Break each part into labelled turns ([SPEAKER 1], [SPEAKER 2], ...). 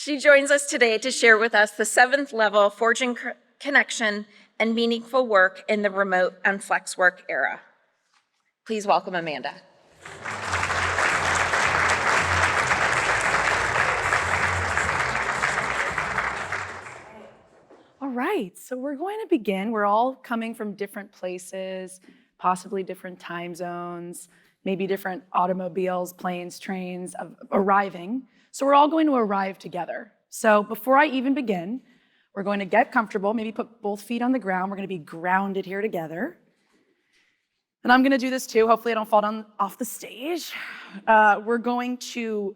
[SPEAKER 1] She joins us today to share with us the 7th level Forging Connection and Meaningful Work in the Remote and Flex Work Era. Please welcome Amanda.
[SPEAKER 2] All right, so we're going to begin. We're all coming from different places, possibly different time zones, maybe different automobiles, planes, trains of arriving. So we're all going to arrive together. So before I even begin, we're going to get comfortable, maybe put both feet on the ground. We're going to be grounded here together. And I'm going to do this too. Hopefully I don't fall down off the stage. We're going to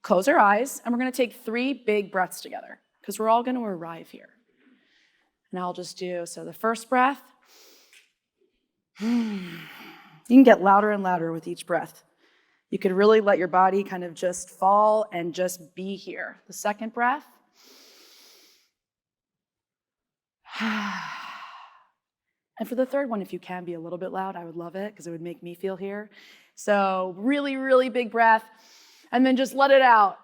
[SPEAKER 2] close our eyes, and we're going to take 3 big breaths together because we're all going to arrive here. And I'll just do, so the first breath, you can get louder and louder with each breath. You could really let your body kind of just fall and just be here. The second breath. And for the third one, if you can be a little bit loud, I would love it because it would make me feel here. So really, really big breath, and then just let it out.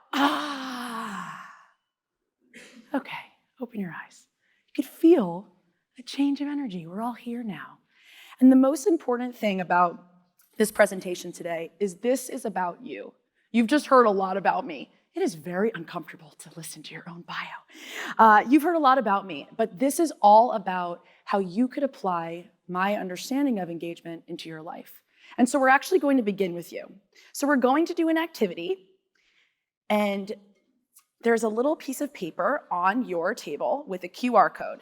[SPEAKER 2] Okay, open your eyes. You could feel a change of energy. We're all here now. And the most important thing about this presentation today is this is about you. You've just heard a lot about me. It is very uncomfortable to listen to your own bio. You've heard a lot about me, but this is all about how you could apply my understanding of engagement into your life. And so we're actually going to begin with you. So we're going to do an activity, and there's a little piece of paper on your table with a QR code.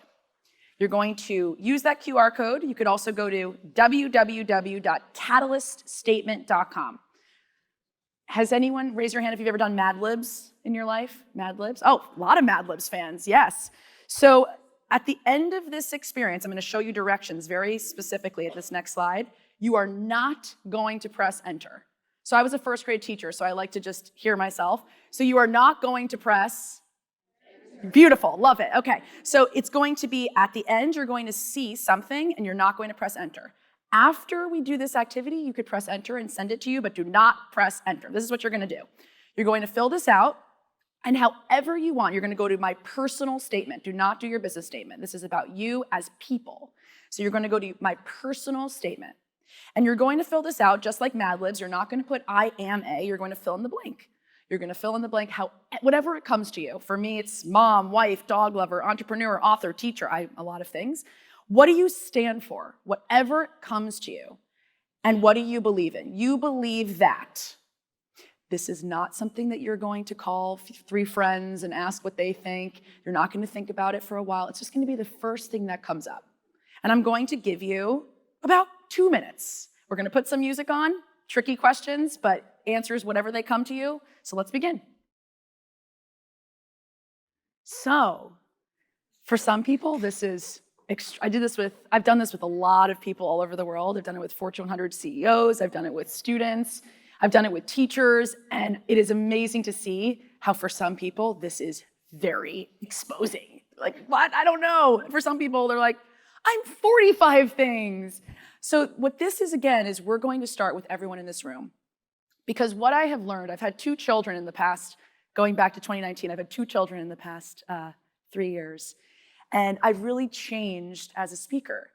[SPEAKER 2] You're going to use that QR code. You could also go to www.catalyststatement.com. Has anyone, raise your hand if you've ever done Mad Libs in your life? Mad Libs? Oh, a lot of Mad Libs fans, yes. So at the end of this experience, I'm going to show you directions very specifically at this next slide. You are not going to press enter. So I was a first grade teacher, so I like to just hear myself. So you are not going to press. Beautiful, love it. Okay, so it's going to be at the end, you're going to see something and you're not going to press enter. After we do this activity, you could press enter and send it to you, but do not press enter. This is what you're going to do. You're going to fill this out, and however you want, you're going to go to my personal statement. Do not do your business statement. This is about you as people. So you're going to go to my personal statement, and you're going to fill this out just like Mad Libs. You're not going to put I am a, you're going to fill in the blank. You're going to fill in the blank whatever it comes to you. For me, it's mom, wife, dog lover, entrepreneur, author, teacher, a lot of things. What do you stand for? Whatever comes to you. And what do you believe in? You believe that this is not something that you're going to call 3 friends and ask what they think. You're not going to think about it for a while. It's just going to be the first thing that comes up. And I'm going to give you about 2 minutes. We're going to put some music on, tricky questions, but answers whatever they come to you. So let's begin. So for some people, this is, I've done this with a lot of people all over the world. I've done it with Fortune 100 CEOs. I've done it with students. I've done it with teachers. And it is amazing to see how for some people, this is very exposing. Like, what? I don't know. For some people, they're like, I'm 45 things. So what this is, again, is we're going to start with everyone in this room. Because what I have learned, I've had 2 children in the past, going back to 2019, I've had 2 children in the past 3 years. And I've really changed as a speaker.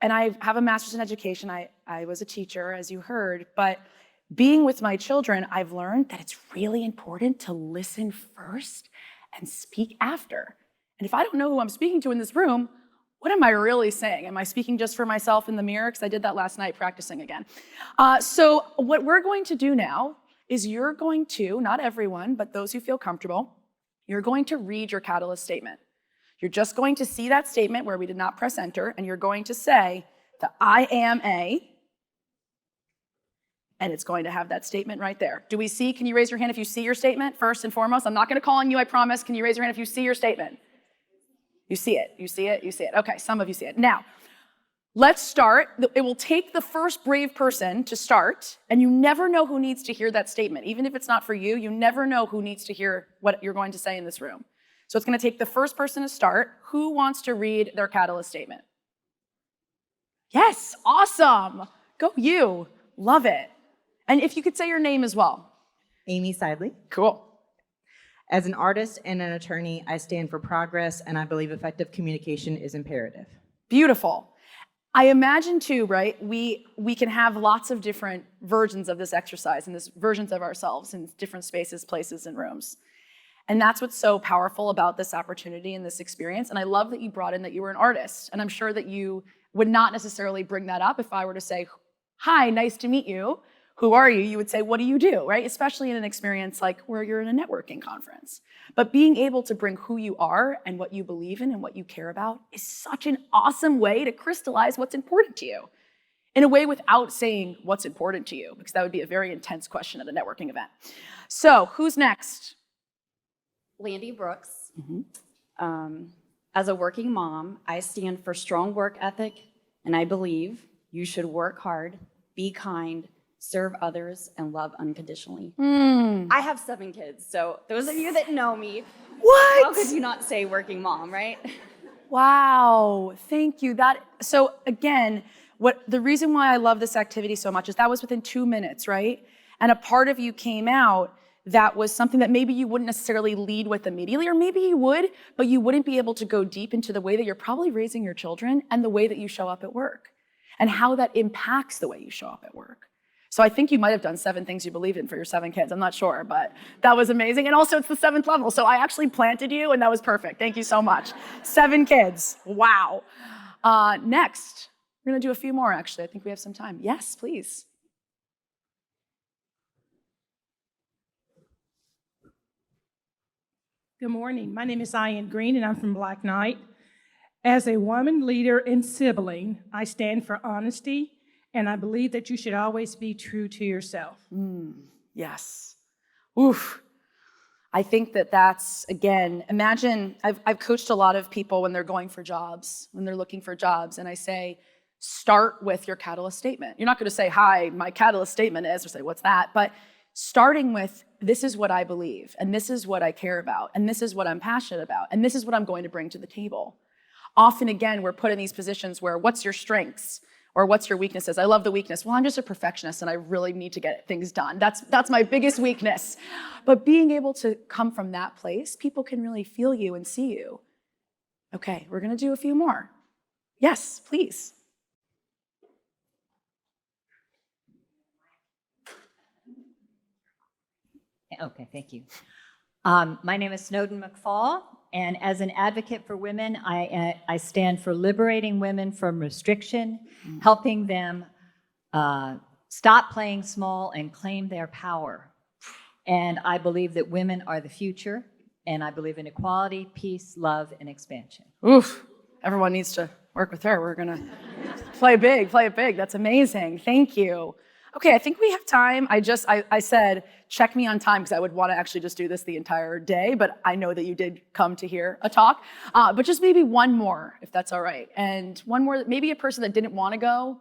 [SPEAKER 2] And I have a master's in education. I was a teacher, as you heard. But being with my children, I've learned that it's really important to listen first and speak after. And if I don't know who I'm speaking to in this room, what am I really saying? Am I speaking just for myself in the mirror? Because I did that last night practicing again. So what we're going to do now is you're going to, not everyone, but those who feel comfortable, you're going to read your catalyst statement. You're just going to see that statement where we did not press enter, and you're going to say the I am a, and it's going to have that statement right there. Do we see? Can you raise your hand if you see your statement first and foremost? I'm not going to call on you, I promise. Can you raise your hand if you see your statement? You see it, you see it, you see it. Okay, some of you see it. Now, let's start. It will take the first brave person to start, and you never know who needs to hear that statement. Even if it's not for you, you never know who needs to hear what you're going to say in this room. So it's going to take the first person to start. Who wants to read their catalyst statement? Yes, awesome. Go you. Love it. And if you could say your name as well.
[SPEAKER 3] Amy Seidley.
[SPEAKER 2] Cool.
[SPEAKER 3] As an artist and an attorney, I stand for progress, and I believe effective communication is imperative.
[SPEAKER 2] Beautiful. I imagine too, right? We can have lots of different versions of this exercise and this versions of ourselves in different spaces, places, and rooms. And that's what's so powerful about this opportunity and this experience. And I love that you brought in that you were an artist. And I'm sure that you would not necessarily bring that up if I were to say, hi, nice to meet you. Who are you? You would say, what do you do, right? Especially in an experience like where you're in a networking conference. But being able to bring who you are and what you believe in and what you care about is such an awesome way to crystallize what's important to you in a way without saying what's important to you, because that would be a very intense question at a networking event. So who's next?
[SPEAKER 4] Landy Brooks. As a working mom, I stand for strong work ethic, and I believe you should work hard, be kind, serve others, and love unconditionally. I have 7 kids, so those of you that know me,
[SPEAKER 2] What?
[SPEAKER 4] how could you not say working mom, right?
[SPEAKER 2] Wow, thank you. So again, the reason why I love this activity so much is that was within 2 minutes, right? And a part of you came out that was something that maybe you wouldn't necessarily lead with immediately, or maybe you would, but you wouldn't be able to go deep into the way that you're probably raising your children and the way that you show up at work and how that impacts the way you show up at work. So I think you might have done 7 things you believe in for your 7 kids. I'm not sure, but that was amazing. And also it's the 7th level. So I actually planted you and that was perfect. Thank you so much. 7 kids, wow. Next, we're gonna do a few more actually. I think we have some time. Yes, please.
[SPEAKER 5] Good morning. My name is Ian Green, and I'm from Black Knight. As a woman, leader, and sibling, I stand for honesty, and I believe that you should always be true to yourself.
[SPEAKER 2] Yes. Oof. I think that's, again, imagine, I've coached a lot of people when they're going for jobs, when they're looking for jobs, and I say, start with your catalyst statement. You're not gonna say, hi, my catalyst statement is, or say, what's that? But starting with, this is what I believe, and this is what I care about, and this is what I'm passionate about, and this is what I'm going to bring to the table. Often, again, we're put in these positions where, what's your strengths? Or what's your weaknesses? I love the weakness. Well, I'm just a perfectionist and I really need to get things done. That's my biggest weakness. But being able to come from that place, people can really feel you and see you. Okay, we're gonna do a few more. Yes, please.
[SPEAKER 6] Okay, thank you. My name is Snowden McFall, and as an advocate for women, I stand for liberating women from restriction, helping them stop playing small and claim their power. And I believe that women are the future, and I believe in equality, peace, love, and expansion.
[SPEAKER 2] Oof, everyone needs to work with her. We're gonna play it big. That's amazing, thank you. Okay, I think we have time. I said, check me on time because I would want to actually just do this the entire day, but I know that you did come to hear a talk. But just maybe one more, if that's all right. And one more, maybe a person that didn't want to go,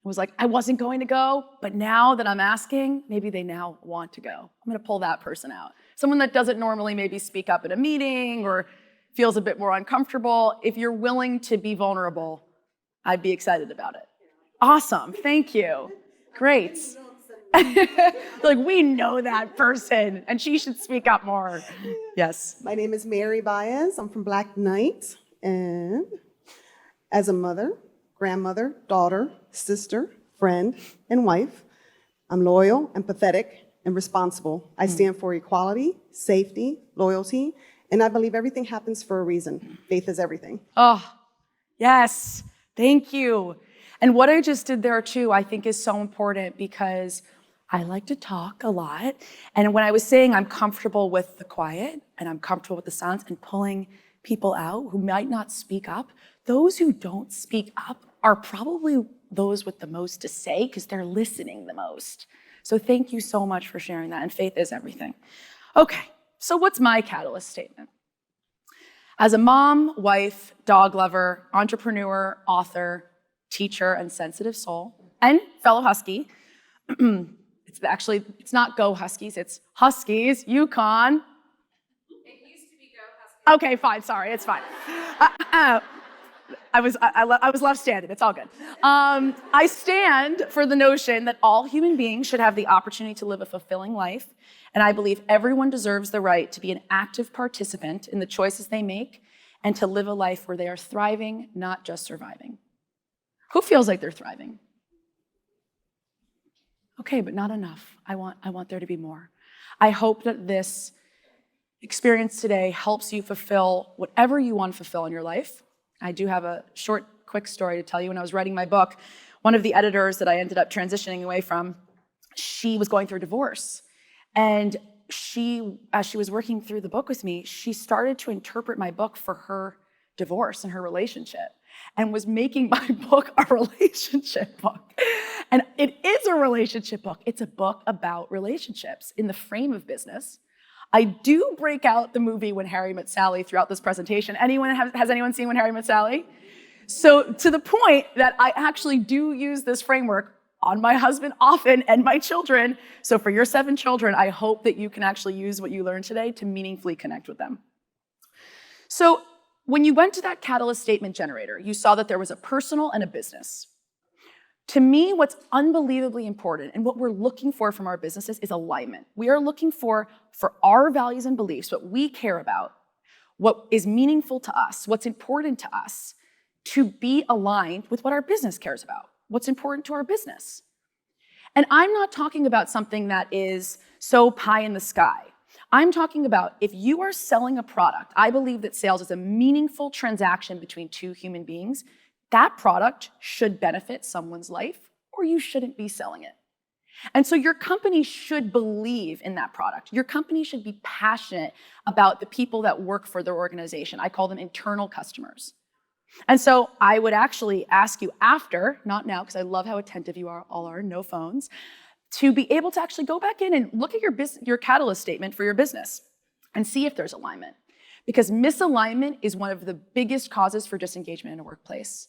[SPEAKER 2] was like, I wasn't going to go, but now that I'm asking, maybe they now want to go. I'm gonna pull that person out. Someone that doesn't normally maybe speak up at a meeting or feels a bit more uncomfortable. If you're willing to be vulnerable, I'd be excited about it. Awesome, thank you. Great. Like, we know that person, and she should speak up more. Yes.
[SPEAKER 7] My name is Mary Baez. I'm from Black Knight, and as a mother, grandmother, daughter, sister, friend, and wife, I'm loyal, empathetic, and responsible. I stand for equality, safety, loyalty, and I believe everything happens for a reason. Faith is everything.
[SPEAKER 2] Oh, yes, thank you. And what I just did there too, I think is so important because I like to talk a lot. And when I was saying I'm comfortable with the quiet and I'm comfortable with the silence and pulling people out who might not speak up, those who don't speak up are probably those with the most to say because they're listening the most. So thank you so much for sharing that. And faith is everything. Okay, so what's my catalyst statement? As a mom, wife, dog lover, entrepreneur, author, teacher, and sensitive soul, and fellow Husky. It's not Go Huskies, it's Huskies, UConn. It used to be Go Huskies. Okay, fine, sorry, it's fine. I was left standing. It's all good. I stand for the notion that all human beings should have the opportunity to live a fulfilling life, and I believe everyone deserves the right to be an active participant in the choices they make and to live a life where they are thriving, not just surviving. Who feels like they're thriving? Okay, but not enough. I want there to be more. I hope that this experience today helps you fulfill whatever you want to fulfill in your life. I do have a short, quick story to tell you. When I was writing my book, one of the editors that I ended up transitioning away from, she was going through a divorce. And as she was working through the book with me, she started to interpret my book for her divorce and her relationship, and was making my book a relationship book. And it is a relationship book. It's a book about relationships in the frame of business. I do break out the movie When Harry Met Sally throughout this presentation. Has anyone seen When Harry Met Sally? So to the point that I actually do use this framework on my husband often and my children. So for your 7 children, I hope that you can actually use what you learned today to meaningfully connect with them. So when you went to that catalyst statement generator, you saw that there was a personal and a business. To me, what's unbelievably important and what we're looking for from our businesses is alignment. We are looking for our values and beliefs, what we care about, what is meaningful to us, what's important to us, to be aligned with what our business cares about, what's important to our business. And I'm not talking about something that is so pie in the sky. I'm talking about if you are selling a product, I believe that sales is a meaningful transaction between 2 human beings. That product should benefit someone's life, or you shouldn't be selling it. And so your company should believe in that product. Your company should be passionate about the people that work for their organization. I call them internal customers. And so I would actually ask you after, not now, because I love how attentive you all are, no phones, to be able to actually go back in and look at your catalyst statement for your business and see if there's alignment. Because misalignment is one of the biggest causes for disengagement in a workplace.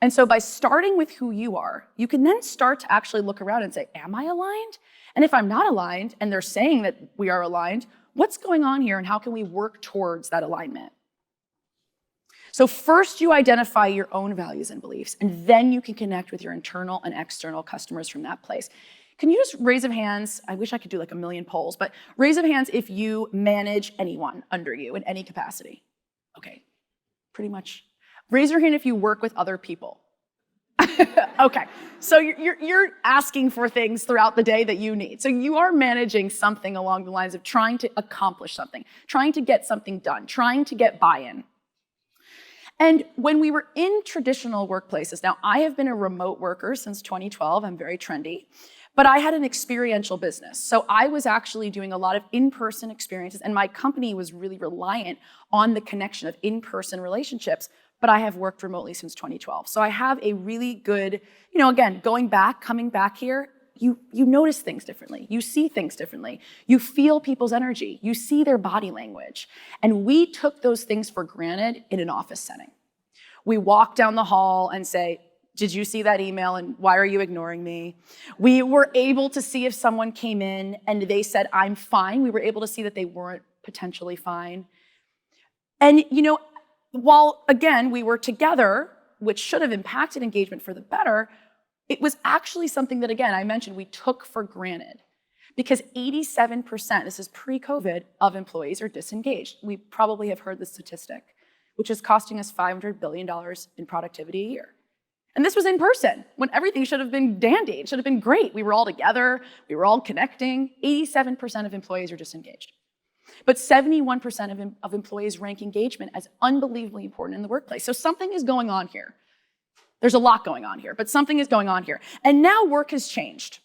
[SPEAKER 2] And so by starting with who you are, you can then start to actually look around and say, am I aligned? And if I'm not aligned, and they're saying that we are aligned, what's going on here and how can we work towards that alignment? So first you identify your own values and beliefs, and then you can connect with your internal and external customers from that place. Can you just raise of hands? I wish I could do like a million polls, but raise of hands if you manage anyone under you in any capacity. Okay, pretty much. Raise your hand if you work with other people. Okay, so you're asking for things throughout the day that you need. So you are managing something along the lines of trying to accomplish something, trying to get something done, trying to get buy-in. And when we were in traditional workplaces, now I have been a remote worker since 2012, I'm very trendy, but I had an experiential business. So I was actually doing a lot of in-person experiences, and my company was really reliant on the connection of in-person relationships, but I have worked remotely since 2012. So I have a really good, again, coming back here, you notice things differently. You see things differently. You feel people's energy. You see their body language. And we took those things for granted in an office setting. We walk down the hall and say, did you see that email and why are you ignoring me? We were able to see if someone came in and they said, I'm fine. We were able to see that they weren't potentially fine. And while again, we were together, which should have impacted engagement for the better, it was actually something that, again, I mentioned we took for granted because 87%, this is pre-COVID, of employees are disengaged. We probably have heard the statistic, which is costing us $500 billion in productivity a year. And this was in person when everything should have been dandy. It should have been great. We were all together. We were all connecting. 87% of employees are disengaged. But 71% of employees rank engagement as unbelievably important in the workplace. So something is going on here. There's a lot going on here, but something is going on here. And now work has changed.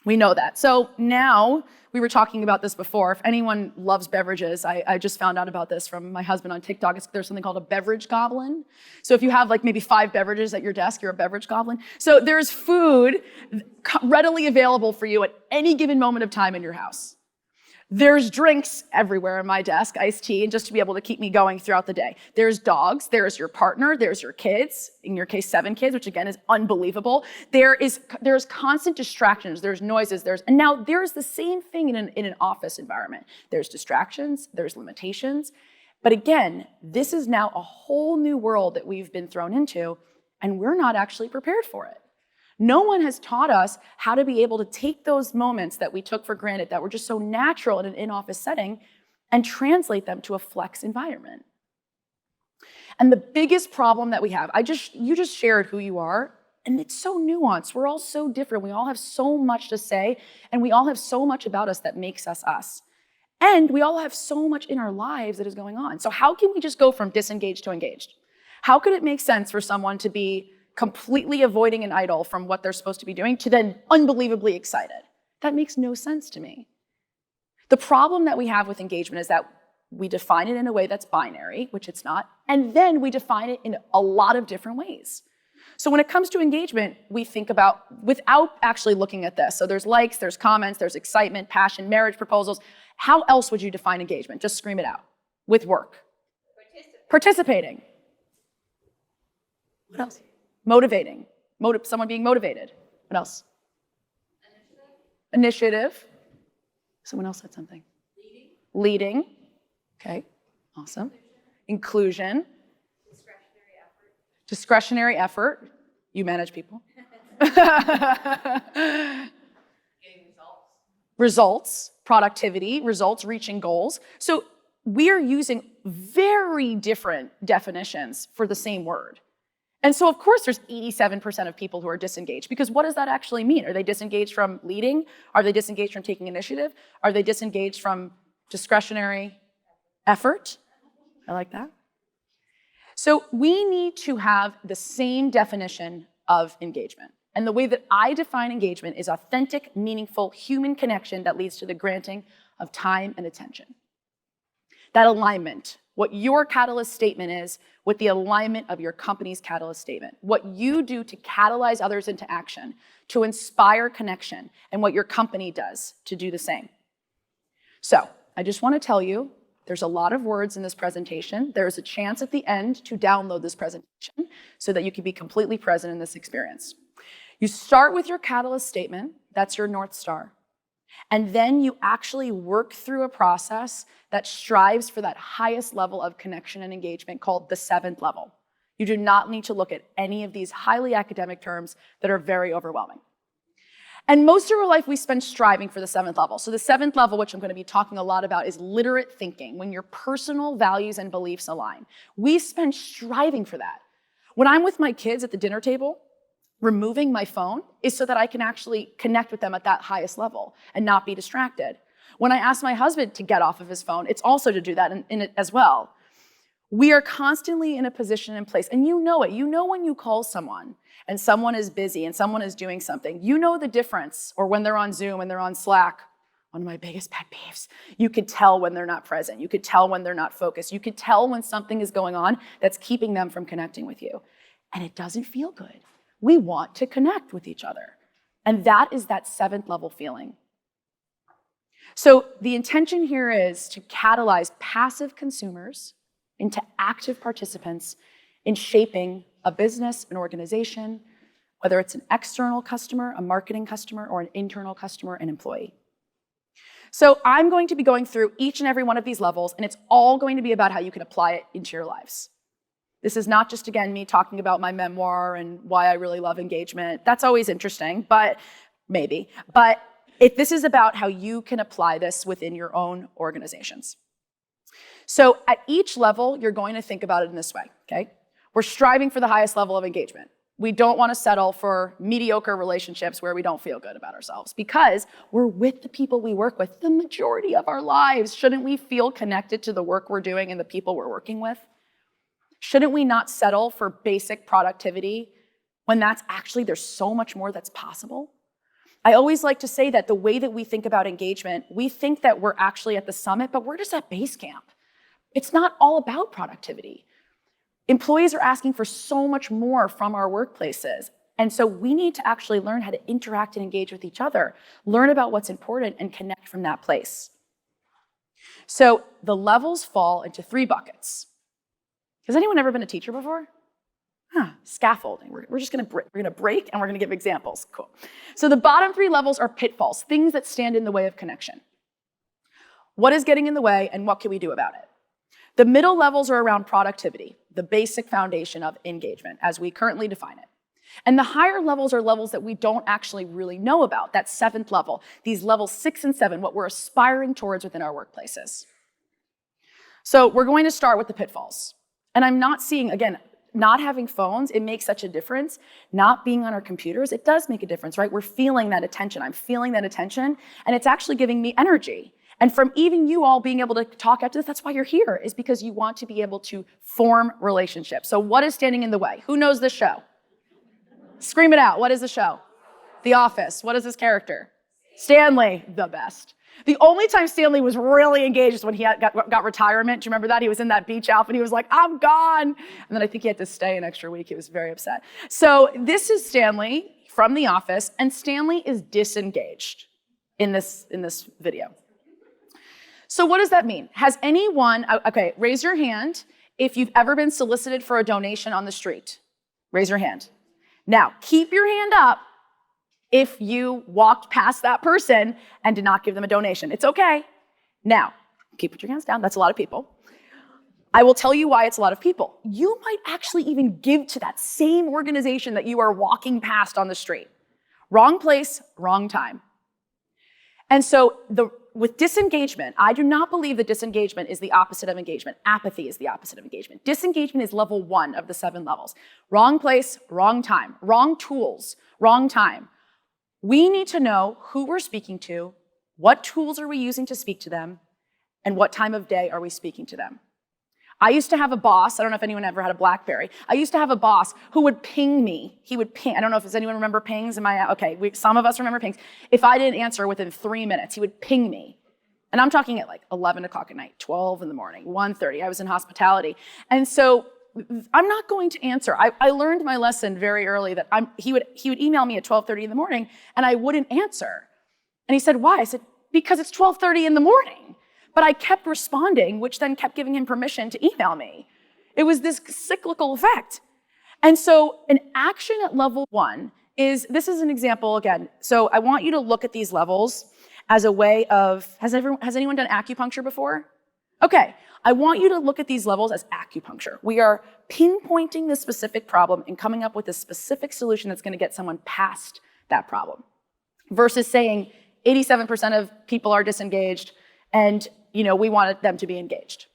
[SPEAKER 2] We know that. So now, we were talking about this before. If anyone loves beverages, I just found out about this from my husband on TikTok. There's something called a beverage goblin. So if you have like maybe 5 beverages at your desk, you're a beverage goblin. So there's food readily available for you at any given moment of time in your house. There's drinks everywhere on my desk, iced tea, and just to be able to keep me going throughout the day. There's dogs, there's your partner, there's your kids, in your case 7 kids, which again is unbelievable. There's constant distractions, there's noises, and now there's the same thing in an office environment. There's distractions, there's limitations, But again, this is now a whole new world that we've been thrown into, and we're not actually prepared for it. No one has taught us how to be able to take those moments that we took for granted that were just so natural in an in-office setting and translate them to a flex environment. And the biggest problem that we have, you just shared who you are, and it's so nuanced. We're all so different. We all have so much to say, and we all have so much about us that makes us us. And we all have so much in our lives that is going on. So how can we just go from disengaged to engaged? How could it make sense for someone to be completely avoiding an idol from what they're supposed to be doing to then unbelievably excited? That makes no sense to me. The problem that we have with engagement is that we define it in a way that's binary, which it's not, and then we define it in a lot of different ways. So when it comes to engagement, we think about, without actually looking at this, so there's likes, there's comments, there's excitement, passion, marriage proposals. How else would you define engagement? Just scream it out. With work. Participating. What else? Motivating. Someone being motivated. What else? Initiative. Someone else said something. Leading. Okay, awesome. Inclusion. Discretionary effort. You manage people. Results, productivity, results, reaching goals. So we are using very different definitions for the same word. And so of course there's 87% of people who are disengaged, because what does that actually mean? Are they disengaged from leading? Are they disengaged from taking initiative? Are they disengaged from discretionary effort? I like that. So we need to have the same definition of engagement. And the way that I define engagement is authentic, meaningful human connection that leads to the granting of time and attention. That alignment, what your catalyst statement is with the alignment of your company's catalyst statement. What you do to catalyze others into action, to inspire connection, and what your company does to do the same. So I just want to tell you, there's a lot of words in this presentation. There's a chance at the end to download this presentation so that you can be completely present in this experience. You start with your catalyst statement, that's your North Star. And then you actually work through a process that strives for that highest level of connection and engagement called the 7th level. You do not need to look at any of these highly academic terms that are very overwhelming. And most of our life we spend striving for the 7th level. So the 7th level, which I'm going to be talking a lot about, is literate thinking, when your personal values and beliefs align. We spend striving for that. When I'm with my kids at the dinner table, removing my phone is so that I can actually connect with them at that highest level and not be distracted. When I ask my husband to get off of his phone, it's also to do that in it as well. We are constantly in a position and place, and you know it. You know when you call someone and someone is busy and someone is doing something, you know the difference, or when they're on Zoom and they're on Slack. One of my biggest pet peeves. You could tell when they're not present. You could tell when they're not focused. You could tell when something is going on that's keeping them from connecting with you. And it doesn't feel good. We want to connect with each other. And that is that 7th level feeling. So the intention here is to catalyze passive consumers into active participants in shaping a business, an organization, whether it's an external customer, a marketing customer, or an internal customer, an employee. So I'm going to be going through each and every one of these levels, and it's all going to be about how you can apply it into your lives. This is not just, again, me talking about my memoir and why I really love engagement. That's always interesting, but maybe. But this is about how you can apply this within your own organizations. So at each level, you're going to think about it in this way, okay? We're striving for the highest level of engagement. We don't want to settle for mediocre relationships where we don't feel good about ourselves, because we're with the people we work with the majority of our lives. Shouldn't we feel connected to the work we're doing and the people we're working with? Shouldn't we not settle for basic productivity when there's so much more that's possible? I always like to say that the way that we think about engagement, we think that we're actually at the summit, but we're just at base camp. It's not all about productivity. Employees are asking for so much more from our workplaces. And so we need to actually learn how to interact and engage with each other, learn about what's important, and connect from that place. So the levels fall into 3 buckets. Has anyone ever been a teacher before? Scaffolding. We're just gonna break and we're gonna give examples. Cool. So the bottom 3 levels are pitfalls, things that stand in the way of connection. What is getting in the way and what can we do about it? The middle levels are around productivity, the basic foundation of engagement as we currently define it. And the higher levels are levels that we don't actually really know about, that 7th level, these levels 6 and 7, what we're aspiring towards within our workplaces. So we're going to start with the pitfalls. And I'm not seeing, again, not having phones, it makes such a difference. Not being on our computers, it does make a difference, right? We're feeling that attention. I'm feeling that attention, and it's actually giving me energy. And from even you all being able to talk after this, that's why you're here, is because you want to be able to form relationships. So what is standing in the way? Who knows this show? Scream it out. What is the show? The Office. What is his character? Stanley, the best. The only time Stanley was really engaged is when he got retirement. Do you remember that? He was in that beach outfit. He was like, I'm gone. And then I think he had to stay an extra week. He was very upset. So this is Stanley from The Office, and Stanley is disengaged in this video. So what does that mean? Has anyone, okay, raise your hand if you've ever been solicited for a donation on the street. Raise your hand. Now, keep your hand up if you walked past that person and did not give them a donation. It's okay. Now, keep your hands down. That's a lot of people. I will tell you why it's a lot of people. You might actually even give to that same organization that you are walking past on the street. Wrong place, wrong time. And so with disengagement, I do not believe that disengagement is the opposite of engagement. Apathy is the opposite of engagement. Disengagement is level 1 of the 7 levels. Wrong place, wrong time. Wrong tools, wrong time. We need to know who we're speaking to, what tools are we using to speak to them, and what time of day are we speaking to them. I used to have a boss, I don't know if anyone ever had a BlackBerry. I used to have a boss who would ping me. He would ping, I don't know if does anyone remember pings? Some of us remember pings. If I didn't answer within 3 minutes, he would ping me. And I'm talking at like 11 o'clock at night, 12 in the morning, 1:30. I was in hospitality. And so I'm not going to answer. I learned my lesson very early that he would email me at 12:30 in the morning and I wouldn't answer. And he said, why? I said, because it's 12:30 in the morning. But I kept responding, which then kept giving him permission to email me. It was this cyclical effect. And so an action at level 1 is, this is an example again. So I want you to look at these levels as a way of, has anyone done acupuncture before? Okay, I want you to look at these levels as acupuncture. We are pinpointing the specific problem and coming up with a specific solution that's gonna get someone past that problem. Versus saying 87% of people are disengaged and we wanted them to be engaged.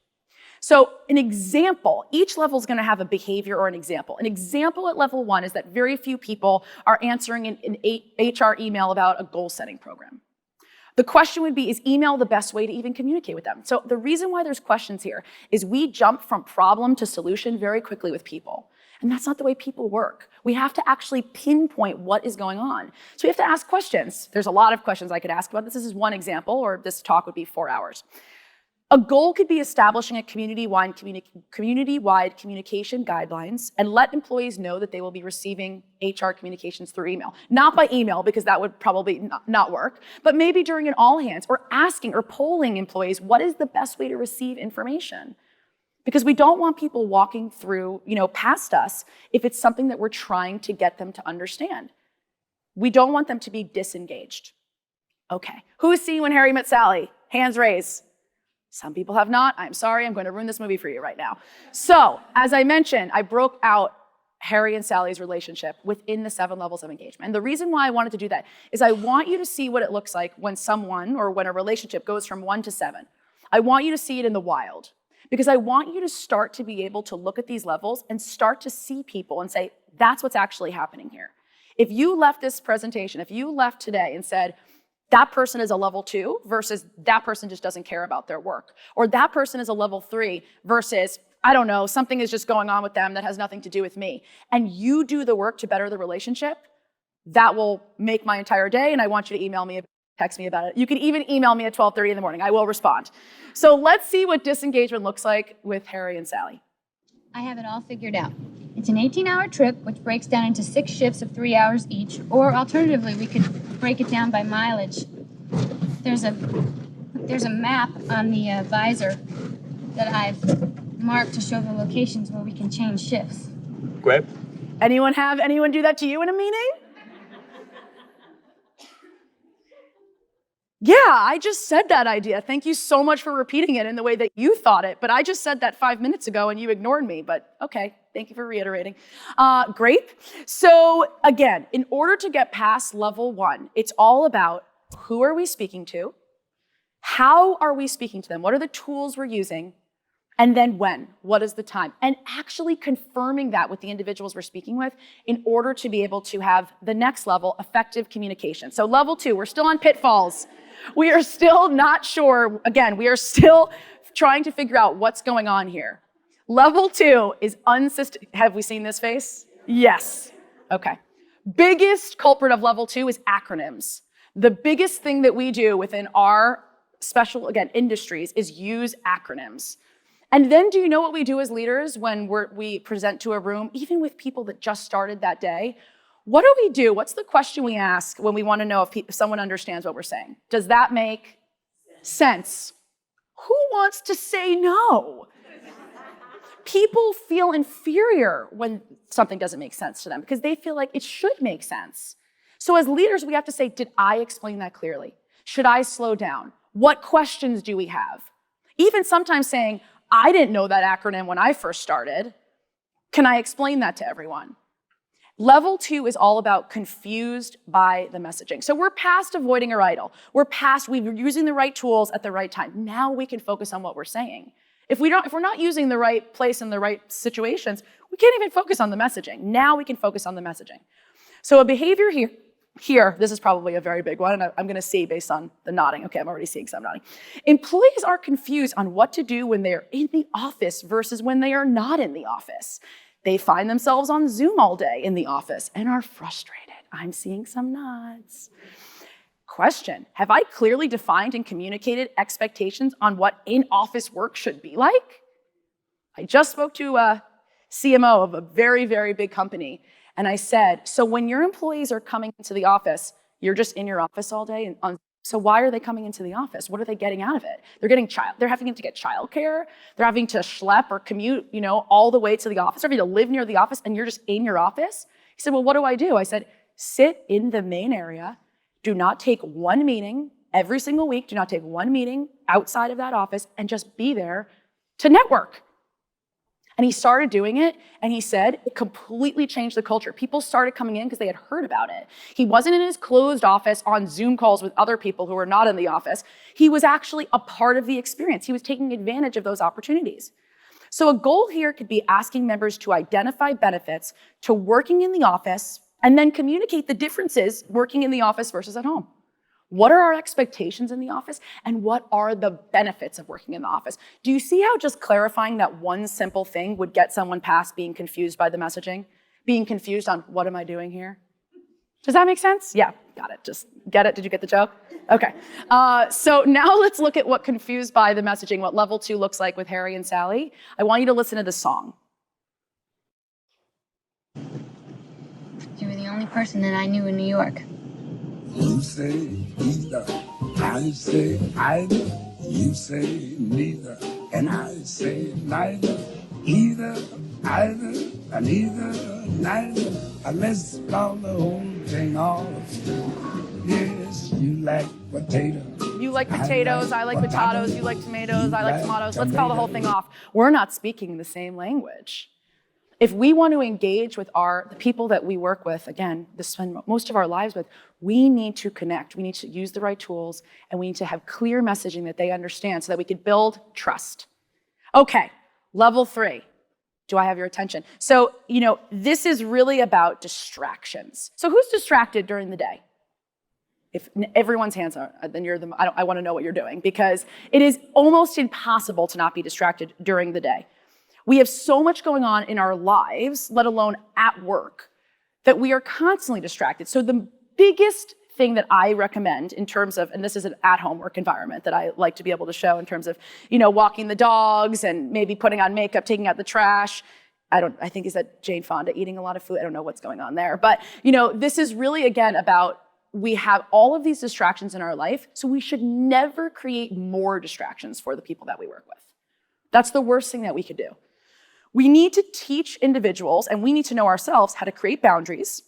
[SPEAKER 2] So an example, each level is gonna have a behavior or an example. An example at level 1 is that very few people are answering an HR email about a goal setting program. The question would be, is email the best way to even communicate with them? So the reason why there's questions here is we jump from problem to solution very quickly with people. And that's not the way people work. We have to actually pinpoint what is going on. So we have to ask questions. There's a lot of questions I could ask about this. This is one example, or this talk would be 4 hours. A goal could be establishing a community-wide communication guidelines and let employees know that they will be receiving HR communications through email. Not by email, because that would probably not work, but maybe during an all hands, or asking or polling employees, what is the best way to receive information? Because we don't want people walking through, past us if it's something that we're trying to get them to understand. We don't want them to be disengaged. Okay, who's seen When Harry Met Sally? Hands raised. Some people have not. I'm sorry, I'm going to ruin this movie for you right now. So, as I mentioned, I broke out Harry and Sally's relationship within the 7 levels of engagement. And the reason why I wanted to do that is I want you to see what it looks like when someone, or when a relationship goes from 1 to 7. I want you to see it in the wild. Because I want you to start to be able to look at these levels and start to see people and say, that's what's actually happening here. If you left this presentation, if you left today and said, that person is a level 2 versus that person just doesn't care about their work, or that person is a level 3 versus, I don't know, something is just going on with them that has nothing to do with me, and you do the work to better the relationship, that will make my entire day, and I want you to email me, text me about it. You can even email me at 12:30 in the morning. I will respond. So let's see what disengagement looks like with Harry and Sally.
[SPEAKER 8] I have it all figured out. It's an 18-hour trip, which breaks down into 6 shifts of 3 hours each, or alternatively, we could break it down by mileage. There's a map on the visor that I've marked to show the locations where we can change shifts.
[SPEAKER 9] Great.
[SPEAKER 2] Anyone do that to you in a meeting? Yeah, I just said that idea. Thank you so much for repeating it in the way that you thought it. But I just said that 5 minutes ago and you ignored me. But okay, thank you for reiterating. Great. So again, in order to get past level 1, it's all about who are we speaking to? How are we speaking to them? What are the tools we're using? And then when? What is the time? And actually confirming that with the individuals we're speaking with in order to be able to have the next level, effective communication. So level 2, we're still on pitfalls. We are still not sure. Again, we are still trying to figure out what's going on here. Level 2 is Have we seen this face? Yes. Okay. Biggest culprit of level 2 is acronyms. The biggest thing that we do within our special, again, industries is use acronyms. And then do you know what we do as leaders when we present to a room, even with people that just started that day? What do we do? What's the question we ask when we want to know if someone understands what we're saying? Does that make sense? Who wants to say no? People feel inferior when something doesn't make sense to them because they feel like it should make sense. So as leaders, we have to say, did I explain that clearly? Should I slow down? What questions do we have? Even sometimes saying, I didn't know that acronym when I first started. Can I explain that to everyone? Level 2 is all about confused by the messaging. So we're past avoiding or idle. We're using the right tools at the right time. Now we can focus on what we're saying. If we're not using the right place in the right situations, we can't even focus on the messaging. Now we can focus on the messaging. So a behavior here, this is probably a very big one, and I'm gonna see based on the nodding. Okay, I'm already seeing some nodding. Employees are confused on what to do when they're in the office versus when they are not in the office. They find themselves on Zoom all day in the office and are frustrated. I'm seeing some nods. Question, have I clearly defined and communicated expectations on what in-office work should be like? I just spoke to a CMO of a very, very big company, and I said, so when your employees are coming into the office, you're just in your office all day, so why are they coming into the office? What are they getting out of it? They're having to get childcare, they're having to schlep or commute, all the way to the office, they're having to live near the office, and you're just in your office? He said, well, what do? I said, sit in the main area, do not take one meeting every single week, do not take one meeting outside of that office, and just be there to network. And he started doing it, and he said it completely changed the culture. People started coming in because they had heard about it. He wasn't in his closed office on Zoom calls with other people who were not in the office. He was actually a part of the experience. He was taking advantage of those opportunities. So a goal here could be asking members to identify benefits to working in the office and then communicate the differences working in the office versus at home. What are our expectations in the office, and what are the benefits of working in the office? Do you see how just clarifying that one simple thing would get someone past being confused by the messaging? Being confused on, what am I doing here? Does that make sense? Yeah, got it. Just get it? Did you get the joke? Okay. So now let's look at what confused by the messaging, what level 2 looks like with Harry and Sally. I want you to listen to the song.
[SPEAKER 8] You were the only person that I knew in New York.
[SPEAKER 9] You say either, I say either. You say neither, and I say neither. Either, either, and neither, neither. Let's call the whole thing off. Yes, you like potato.
[SPEAKER 2] You like potatoes, I like potatoes, you like tomatoes, I like tomatoes. Let's call the whole thing off. We're not speaking the same language. If we want to engage with the people that we work with, again, spend most of our lives with, we need to connect. We need to use the right tools, and we need to have clear messaging that they understand so that we could build trust. Okay, level 3. Do I have your attention? So, this is really about distractions. So who's distracted during the day? If everyone's hands are, then I want to know what you're doing, because it is almost impossible to not be distracted during the day. We have so much going on in our lives, let alone at work, that we are constantly distracted. So the biggest thing that I recommend in terms of, and this is an at-home work environment that I like to be able to show in terms of, walking the dogs and maybe putting on makeup, taking out the trash. I think is that Jane Fonda eating a lot of food? I don't know what's going on there. But, this is really, again, about we have all of these distractions in our life, so we should never create more distractions for the people that we work with. That's the worst thing that we could do. We need to teach individuals, and we need to know ourselves how to create boundaries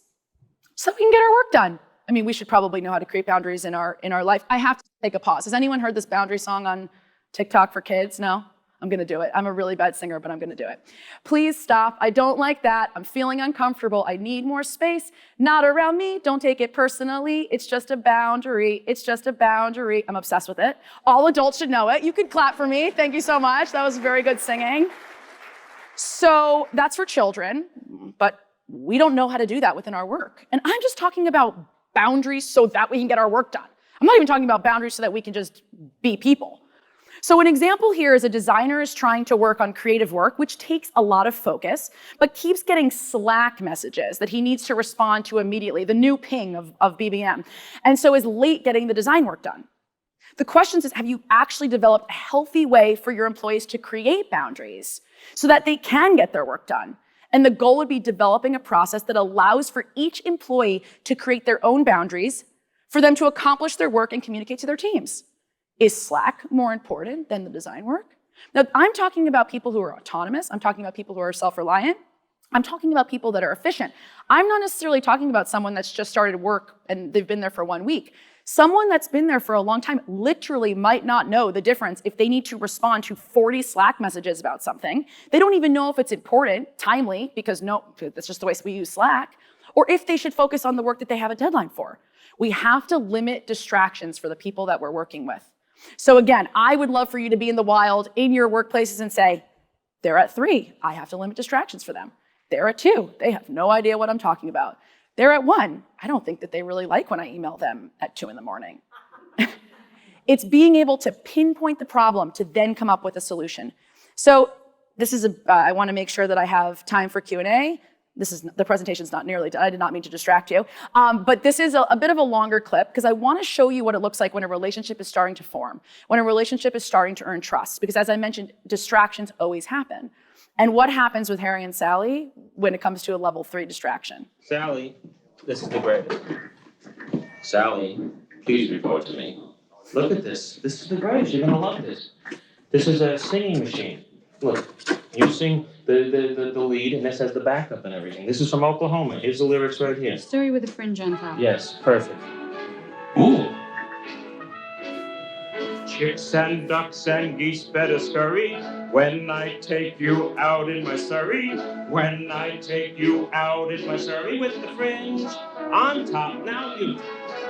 [SPEAKER 2] so we can get our work done. I mean, we should probably know how to create boundaries in our life. I have to take a pause. Has anyone heard this boundary song on TikTok for kids? No? I'm gonna do it. I'm a really bad singer, but I'm gonna do it. Please stop. I don't like that. I'm feeling uncomfortable. I need more space. Not around me. Don't take it personally. It's just a boundary. It's just a boundary. I'm obsessed with it. All adults should know it. You could clap for me. Thank you so much. That was very good singing. So that's for children, but we don't know how to do that within our work. And I'm just talking about boundaries so that we can get our work done. I'm not even talking about boundaries so that we can just be people. So an example here is a designer is trying to work on creative work, which takes a lot of focus, but keeps getting Slack messages that he needs to respond to immediately, the new ping of BBM, and so is late getting the design work done. The question is, have you actually developed a healthy way for your employees to create boundaries so that they can get their work done? And the goal would be developing a process that allows for each employee to create their own boundaries for them to accomplish their work and communicate to their teams. Is Slack more important than the design work? Now, I'm talking about people who are autonomous. I'm talking about people who are self-reliant. I'm talking about people that are efficient. I'm not necessarily talking about someone that's just started work and they've been there for 1 week. Someone that's been there for a long time literally might not know the difference if they need to respond to 40 Slack messages about something. They don't even know if it's important, timely, because no, that's just the way we use Slack, or if they should focus on the work that they have a deadline for. We have to limit distractions for the people that we're working with. So again, I would love for you to be in the wild in your workplaces and say, they're at 3, I have to limit distractions for them. They're at 2, they have no idea what I'm talking about. They're at 1, I don't think that they really like when I email them at 2 in the morning. It's being able to pinpoint the problem to then come up with a solution. So this is I wanna make sure that I have time for Q&A. The presentation's not nearly done. I did not mean to distract you. But this is a bit of a longer clip because I want to show you what it looks like when a relationship is starting to form, when a relationship is starting to earn trust. Because as I mentioned, distractions always happen. And what happens with Harry and Sally when it comes to a level 3 distraction?
[SPEAKER 10] Sally, this is the greatest. Sally, please report to me. Look at this. This is the greatest. You're gonna love this. This is a singing machine. Look, you sing the lead, and this has the backup and everything. This is from Oklahoma. Here's the lyrics right here.
[SPEAKER 8] Story with a fringe on top.
[SPEAKER 10] Yes, perfect. Ooh. Chicks and ducks and geese better scurry when I take you out in my surrey. When I take you out in my surrey with the fringe on top. Now you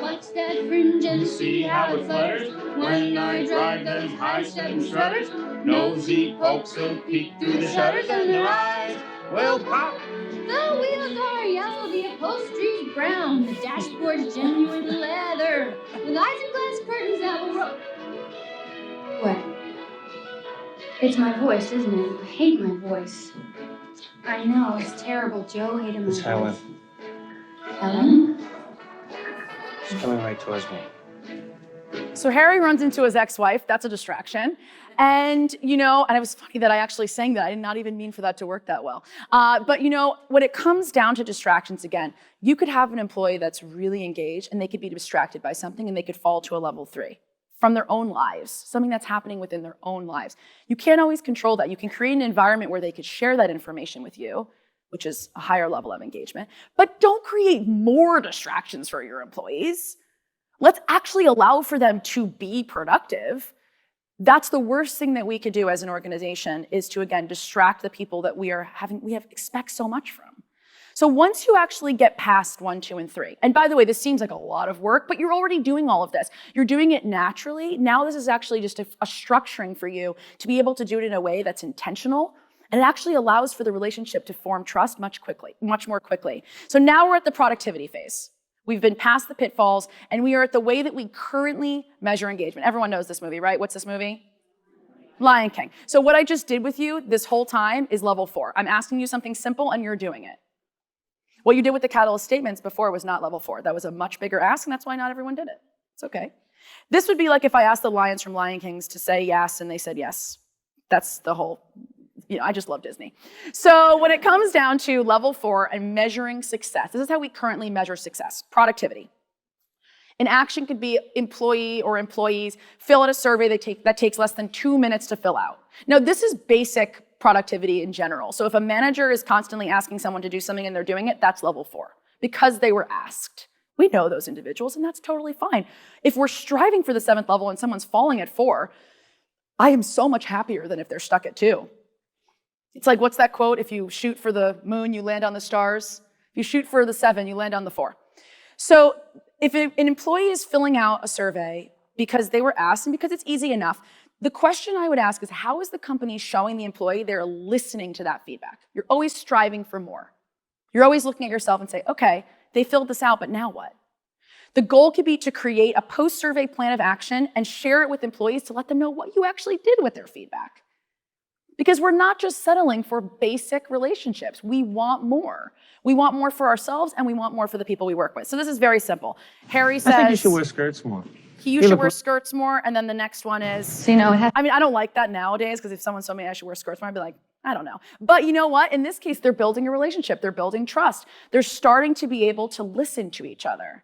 [SPEAKER 8] Watch that fringe and
[SPEAKER 10] see how it flutters when I drive them high-step strutters. Nosy folks will peek through the shutters and their eyes will pop.
[SPEAKER 8] The wheels are yellow, the upholstery's brown, the dashboard's genuine leather, with eyes and glass curtains that will roll. What? It's my voice, isn't it? I hate my voice. I know, it's terrible. Joe hated my
[SPEAKER 10] It's
[SPEAKER 8] voice.
[SPEAKER 10] Helen.
[SPEAKER 8] Helen?
[SPEAKER 10] She's coming right towards me.
[SPEAKER 2] So Harry runs into his ex-wife, that's a distraction. And, and it was funny that I actually sang that. I did not even mean for that to work that well. But, when it comes down to distractions, again, you could have an employee that's really engaged and they could be distracted by something and they could fall to a level 3 from their own lives, something that's happening within their own lives. You can't always control that. You can create an environment where they could share that information with you, which is a higher level of engagement, but don't create more distractions for your employees. Let's actually allow for them to be productive. That's the worst thing that we could do as an organization is to, again, distract the people that we expect so much from. So once you actually get past 1, 2, and 3, and by the way, this seems like a lot of work, but you're already doing all of this. You're doing it naturally. Now this is actually just a structuring for you to be able to do it in a way that's intentional, and it actually allows for the relationship to form trust much more quickly. So now we're at the productivity phase. We've been past the pitfalls, and we are at the way that we currently measure engagement. Everyone knows this movie, right? What's this movie? Lion King. So what I just did with you this whole time is level 4. I'm asking you something simple, and you're doing it. What you did with the catalyst statements before was not level 4. That was a much bigger ask, and that's why not everyone did it. It's okay. This would be like if I asked the lions from Lion Kings to say yes, and they said yes. That's the whole, I just love Disney. So when it comes down to level 4 and measuring success, this is how we currently measure success, productivity. An action could be employee or employees fill out a survey that takes less than 2 minutes to fill out. Now, this is basic productivity in general. So if a manager is constantly asking someone to do something and they're doing it, that's level 4 because they were asked. We know those individuals, and that's totally fine. If we're striving for the 7th level and someone's falling at 4, I am so much happier than if they're stuck at 2. It's like, what's that quote? If you shoot for the moon, you land on the stars. If you shoot for the 7, you land on the 4. So if an employee is filling out a survey because they were asked and because it's easy enough, the question I would ask is, how is the company showing the employee they're listening to that feedback? You're always striving for more. You're always looking at yourself and say, okay, they filled this out, but now what? The goal could be to create a post-survey plan of action and share it with employees to let them know what you actually did with their feedback. Because we're not just settling for basic relationships. We want more. We want more for ourselves, and we want more for the people we work with. So this is very simple. Harry says—
[SPEAKER 10] I think you should wear skirts more.
[SPEAKER 2] You should wear skirts more, and then the next one is—
[SPEAKER 8] So,
[SPEAKER 2] I mean, I don't like that nowadays, because if someone told me I should wear skirts more, I'd be like, I don't know. But you know what? In this case, they're building a relationship. They're building trust. They're starting to be able to listen to each other.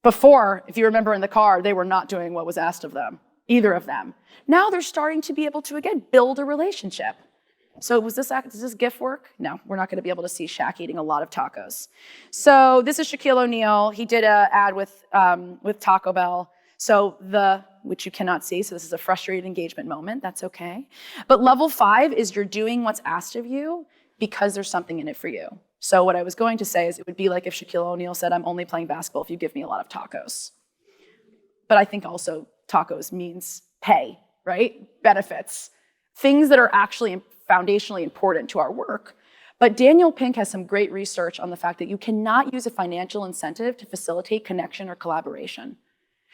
[SPEAKER 2] Before, if you remember in the car, they were not doing what was asked of them, either of them. Now they're starting to be able to, again, build a relationship. So does this GIF work? No, we're not going to be able to see Shaq eating a lot of tacos. So this is Shaquille O'Neal. He did an ad with Taco Bell. So which you cannot see, so this is a frustrated engagement moment, that's okay. But level 5 is you're doing what's asked of you because there's something in it for you. So what I was going to say is it would be like if Shaquille O'Neal said, I'm only playing basketball if you give me a lot of tacos. But I think also tacos means pay, right? Benefits, things that are actually foundationally important to our work. But Daniel Pink has some great research on the fact that you cannot use a financial incentive to facilitate connection or collaboration.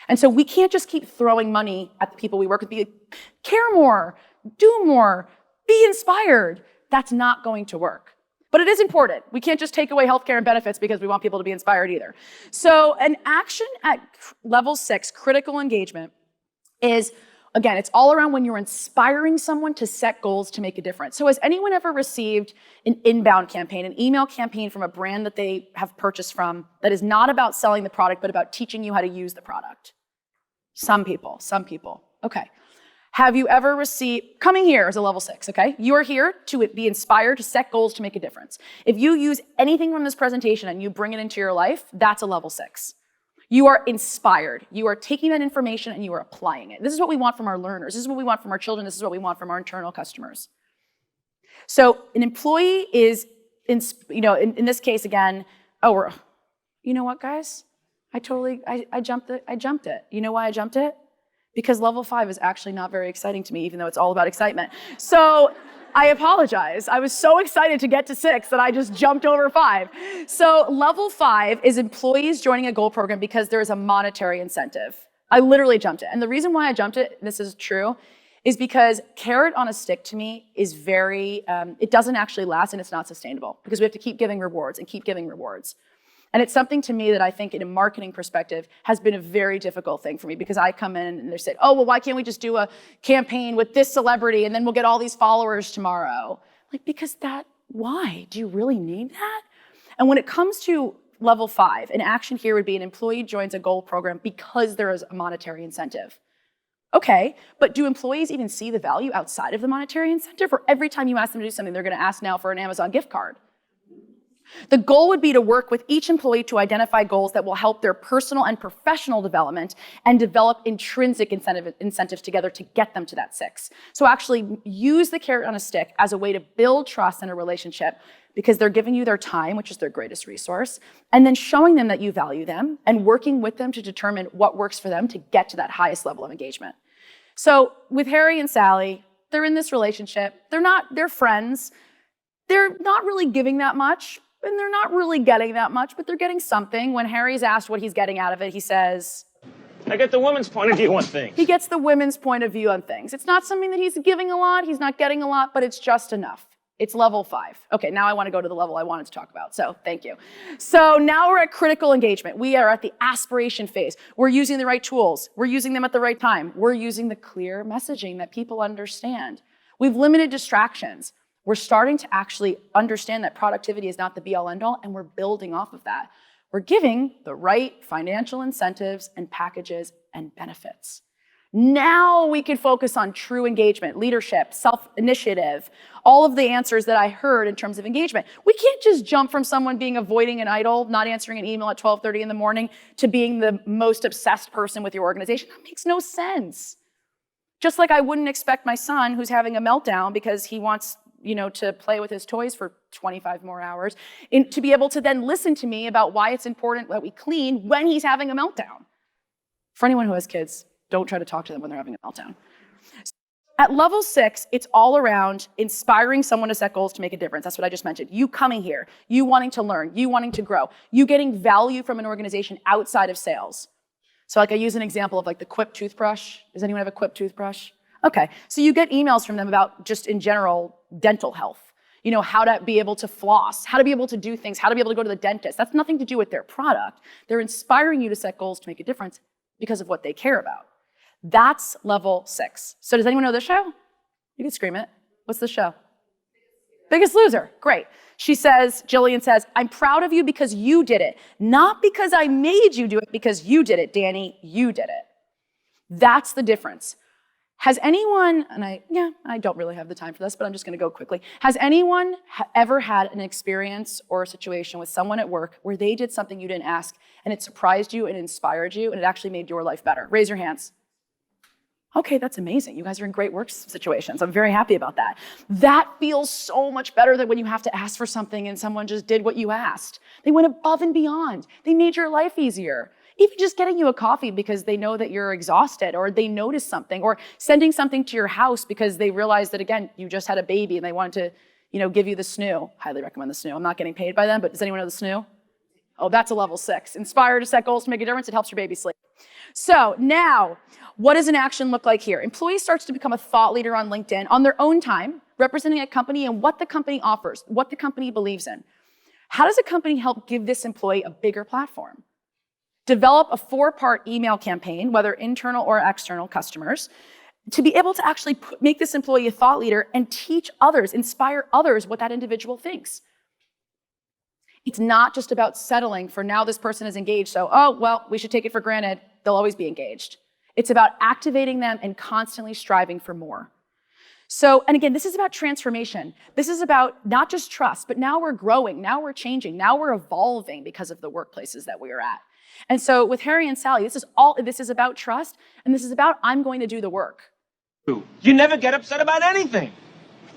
[SPEAKER 2] And so we can't just keep throwing money at the people we work with, be like, care more, do more, be inspired. That's not going to work. But it is important. We can't just take away healthcare and benefits because we want people to be inspired either. So an action at level 6, critical engagement, is, again, it's all around when you're inspiring someone to set goals to make a difference. So has anyone ever received an inbound campaign, an email campaign from a brand that they have purchased from that is not about selling the product, but about teaching you how to use the product? Some people. Okay. Have you ever received— coming here is a level 6, okay? You are here to be inspired, to set goals, to make a difference. If you use anything from this presentation and you bring it into your life, that's a level 6. You are inspired. You are taking that information and you are applying it. This is what we want from our learners. This is what we want from our children. This is what we want from our internal customers. So an employee is, in this case again, you know what, guys? I jumped it. You know why I jumped it? Because level 5 is actually not very exciting to me, even though it's all about excitement. So I apologize. I was so excited to get to 6 that I just jumped over 5. So level 5 is employees joining a goal program because there is a monetary incentive. I literally jumped it. And the reason why I jumped it, this is true, is because carrot on a stick to me is very, it doesn't actually last and it's not sustainable because we have to keep giving rewards and keep giving rewards. And it's something to me that I think in a marketing perspective has been a very difficult thing for me because I come in and they say, oh, well, why can't we just do a campaign with this celebrity and then we'll get all these followers tomorrow? Like, because why? Do you really need that? And when it comes to level 5, an action here would be an employee joins a goal program because there is a monetary incentive. Okay, but do employees even see the value outside of the monetary incentive? Or every time you ask them to do something, they're gonna ask now for an Amazon gift card? The goal would be to work with each employee to identify goals that will help their personal and professional development and develop intrinsic incentives together to get them to that 6. So actually use the carrot on a stick as a way to build trust in a relationship because they're giving you their time, which is their greatest resource, and then showing them that you value them and working with them to determine what works for them to get to that highest level of engagement. So with Harry and Sally, they're in this relationship. They're friends. They're not really giving that much. And they're not really getting that much, but they're getting something. When Harry's asked what he's getting out of it, he says,
[SPEAKER 10] I get the woman's point of view on things.
[SPEAKER 2] He gets the women's point of view on things. It's not something that he's giving a lot, he's not getting a lot, but it's just enough. It's level 5. Okay, now I want to go to the level I wanted to talk about, so thank you. So now we're at critical engagement. We are at the aspiration phase. We're using the right tools. We're using them at the right time. We're using the clear messaging that people understand. We've limited distractions. We're starting to actually understand that productivity is not the be-all, end-all, and we're building off of that. We're giving the right financial incentives and packages and benefits. Now we can focus on true engagement, leadership, self-initiative, all of the answers that I heard in terms of engagement. We can't just jump from someone being avoiding an idol, not answering an email at 12:30 in the morning, to being the most obsessed person with your organization. That makes no sense. Just like I wouldn't expect my son, who's having a meltdown because he wants, to play with his toys for 25 more hours, to be able to then listen to me about why it's important that we clean when he's having a meltdown. For anyone who has kids, don't try to talk to them when they're having a meltdown. At level 6, it's all around inspiring someone to set goals to make a difference. That's what I just mentioned. You coming here, you wanting to learn, you wanting to grow, you getting value from an organization outside of sales. So I use an example of the Quip toothbrush. Does anyone have a Quip toothbrush? Okay, so you get emails from them about just in general dental health. How to be able to floss, how to be able to do things, how to be able to go to the dentist. That's nothing to do with their product. They're inspiring you to set goals to make a difference because of what they care about. That's level 6. So does anyone know this show? You can scream it. What's the show? Biggest Loser. Great. Jillian says, I'm proud of you because you did it. Not because I made you do it, because you did it, Danny. You did it. That's the difference. Has anyone, and I don't really have the time for this, but I'm just going to go quickly. Has anyone ever had an experience or a situation with someone at work where they did something you didn't ask and it surprised you and inspired you and it actually made your life better? Raise your hands. Okay, that's amazing. You guys are in great work situations. I'm very happy about that. That feels so much better than when you have to ask for something and someone just did what you asked. They went above and beyond. They made your life easier. Even just getting you a coffee because they know that you're exhausted, or they noticed something, or sending something to your house because they realized that, again, you just had a baby and they wanted to, give you the snoo. Highly recommend the snoo. I'm not getting paid by them, but does anyone know the snoo? Oh, that's a level 6. Inspire to set goals to make a difference. It helps your baby sleep. So now, what does an action look like here? Employee starts to become a thought leader on LinkedIn on their own time, representing a company and what the company offers, what the company believes in. How does a company help give this employee a bigger platform? Develop a 4-part email campaign, whether internal or external customers, to be able to actually make this employee a thought leader and teach others, inspire others what that individual thinks. It's not just about settling for now this person is engaged, so, we should take it for granted, they'll always be engaged. It's about activating them and constantly striving for more. So, and again, this is about transformation. This is about not just trust, but now we're growing, now we're changing, now we're evolving because of the workplaces that we are at. And so with Harry and Sally, this is about trust, and this is about I'm going to do the work.
[SPEAKER 10] You never get upset about anything.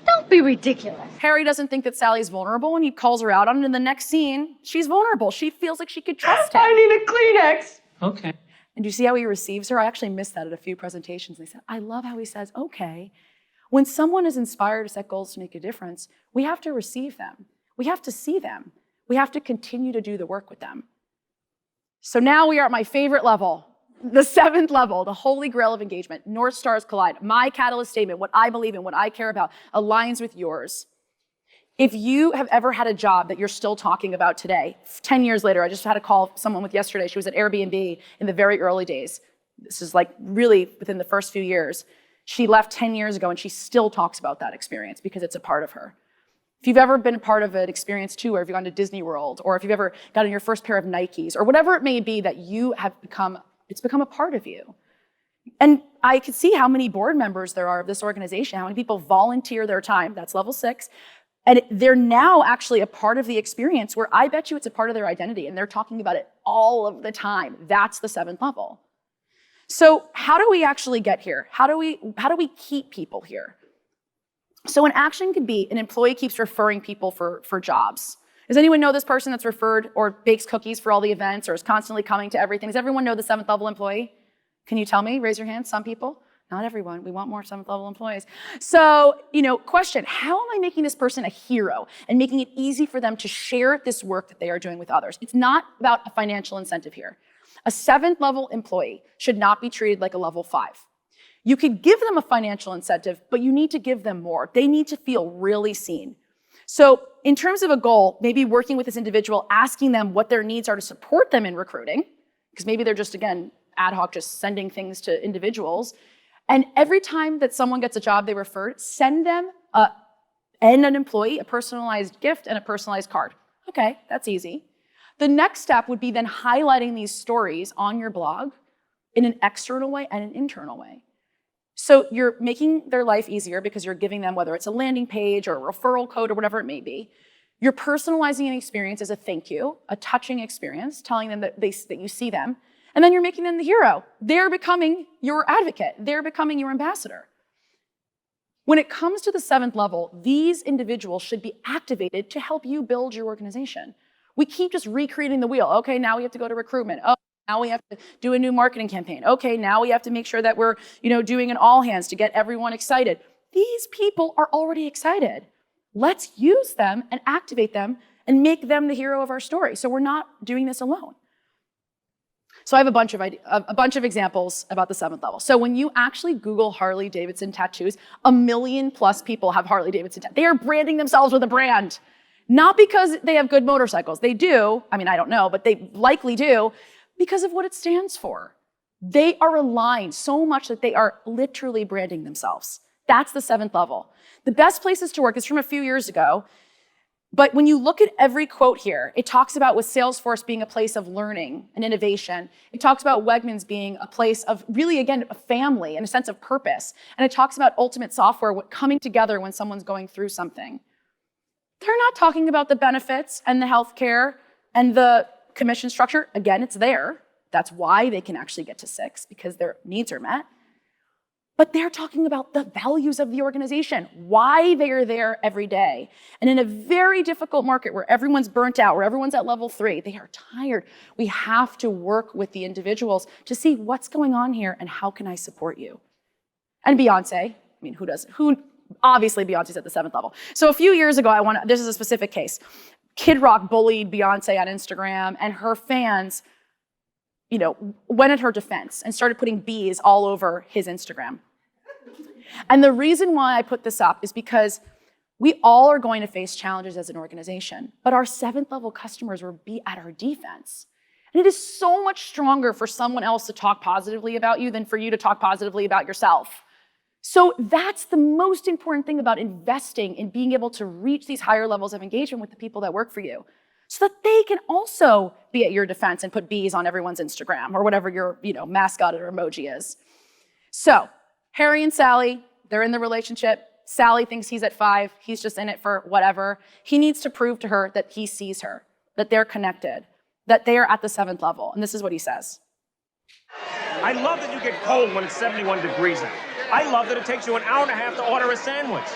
[SPEAKER 8] Don't be ridiculous.
[SPEAKER 2] Harry doesn't think that Sally's vulnerable, and he calls her out on it. In the next scene, she's vulnerable. She feels like she could trust him.
[SPEAKER 10] I need a Kleenex. Okay.
[SPEAKER 2] And do you see how he receives her? I actually missed that at a few presentations. They said, I love how he says, okay. When someone is inspired to set goals to make a difference, we have to receive them. We have to see them. We have to continue to do the work with them. So now we are at my favorite level, the 7th level, the holy grail of engagement. North stars collide. My catalyst statement, what I believe in, what I care about, aligns with yours. If you have ever had a job that you're still talking about today, 10 years later, I just had a call someone with yesterday. She was at Airbnb in the very early days. This is really within the first few years. She left 10 years ago and she still talks about that experience because it's a part of her. If you've ever been a part of an experience too, or if you've gone to Disney World, or if you've ever gotten your first pair of Nikes, or whatever it may be that you have it's become a part of you. And I could see how many board members there are of this organization, how many people volunteer their time, that's level 6, and they're now actually a part of the experience where I bet you it's a part of their identity, and they're talking about it all of the time. That's the 7th level. So how do we actually get here? How do we keep people here? So an action could be an employee keeps referring people for jobs. Does anyone know this person that's referred or bakes cookies for all the events or is constantly coming to everything? Does everyone know the 7th level employee? Can you tell me? Raise your hand. Some people. Not everyone. We want more 7th level employees. So, question, how am I making this person a hero and making it easy for them to share this work that they are doing with others? It's not about a financial incentive here. A 7th level employee should not be treated like a level 5. You could give them a financial incentive, but you need to give them more. They need to feel really seen. So in terms of a goal, maybe working with this individual, asking them what their needs are to support them in recruiting, because maybe they're just, again, ad hoc, just sending things to individuals. And every time that someone gets a job they referred, send them and an employee a personalized gift and a personalized card. Okay, that's easy. The next step would be then highlighting these stories on your blog in an external way and an internal way. So you're making their life easier because you're giving them, whether it's a landing page or a referral code or whatever it may be. You're personalizing an experience as a thank you, a touching experience, telling them that you see them, and then you're making them the hero. They're becoming your advocate. They're becoming your ambassador. When it comes to the 7th level, these individuals should be activated to help you build your organization. We keep just recreating the wheel. Okay, now we have to go to recruitment. Oh, now we have to do a new marketing campaign. Okay, now we have to make sure that we're, doing an all hands to get everyone excited. These people are already excited. Let's use them and activate them and make them the hero of our story. So we're not doing this alone. So I have a bunch of examples about the 7th level. So when you actually Google Harley Davidson tattoos, 1 million+ people have Harley Davidson tattoos. They are branding themselves with a brand. Not because they have good motorcycles. They do. I mean, I don't know, but they likely do because of what it stands for. They are aligned so much that they are literally branding themselves. That's the 7th level. The best places to work is from a few years ago. But when you look at every quote here, it talks about with Salesforce being a place of learning and innovation. It talks about Wegmans being a place of really, again, a family and a sense of purpose. And it talks about Ultimate Software coming together when someone's going through something. They're not talking about the benefits and the healthcare and the commission structure. Again, it's there. That's why they can actually get to 6, because their needs are met. But they're talking about the values of the organization, why they are there every day. And in a very difficult market where everyone's burnt out, where everyone's at level 3, they are tired. We have to work with the individuals to see what's going on here and how can I support you. And Beyonce, obviously Beyonce's at the 7th level. So a few years ago, this is a specific case. Kid Rock bullied Beyonce on Instagram, and her fans, went at her defense and started putting bees all over his Instagram. And the reason why I put this up is because we all are going to face challenges as an organization, but our 7th level customers will be at our defense. And it is so much stronger for someone else to talk positively about you than for you to talk positively about yourself. So that's the most important thing about investing in being able to reach these higher levels of engagement with the people that work for you, so that they can also be at your defense and put bees on everyone's Instagram or whatever your mascot or emoji is. So Harry and Sally, they're in the relationship. Sally thinks he's at 5. He's just in it for whatever. He needs to prove to her that he sees her, that they're connected, that they are at the 7th level. And this is what he says.
[SPEAKER 10] I love that you get cold when it's 71 degrees out. I love that it takes you an hour and a half to order a sandwich.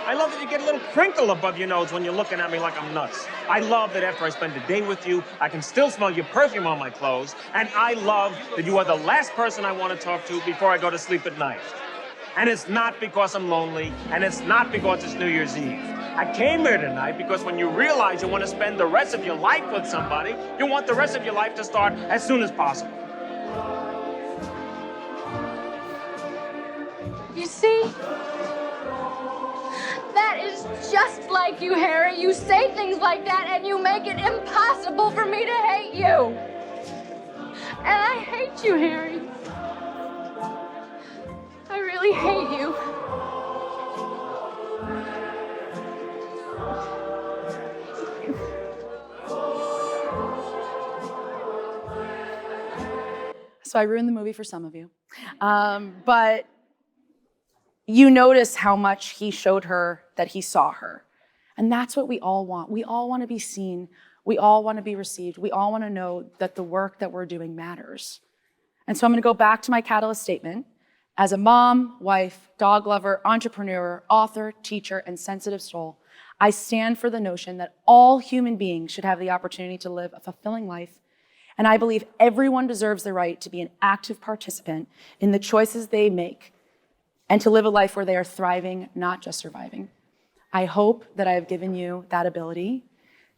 [SPEAKER 10] I love that you get a little crinkle above your nose when you're looking at me like I'm nuts. I love that after I spend a day with you, I can still smell your perfume on my clothes. And I love that you are the last person I want to talk to before I go to sleep at night. And it's not because I'm lonely, and it's not because it's New Year's Eve. I came here tonight because when you realize you want to spend the rest of your life with somebody, you want the rest of your life to start as soon as possible.
[SPEAKER 8] You see? That is just like you, Harry. You say things like that and you make it impossible for me to hate you. And I hate you, Harry. I really hate you.
[SPEAKER 2] So I ruined the movie for some of you. But you notice how much he showed her that he saw her. And that's what we all want. We all want to be seen. We all want to be received. We all want to know that the work that we're doing matters. And so I'm going to go back to my catalyst statement. As a mom, wife, dog lover, entrepreneur, author, teacher, and sensitive soul, I stand for the notion that all human beings should have the opportunity to live a fulfilling life. And I believe everyone deserves the right to be an active participant in the choices they make and to live a life where they are thriving, not just surviving. I hope that I have given you that ability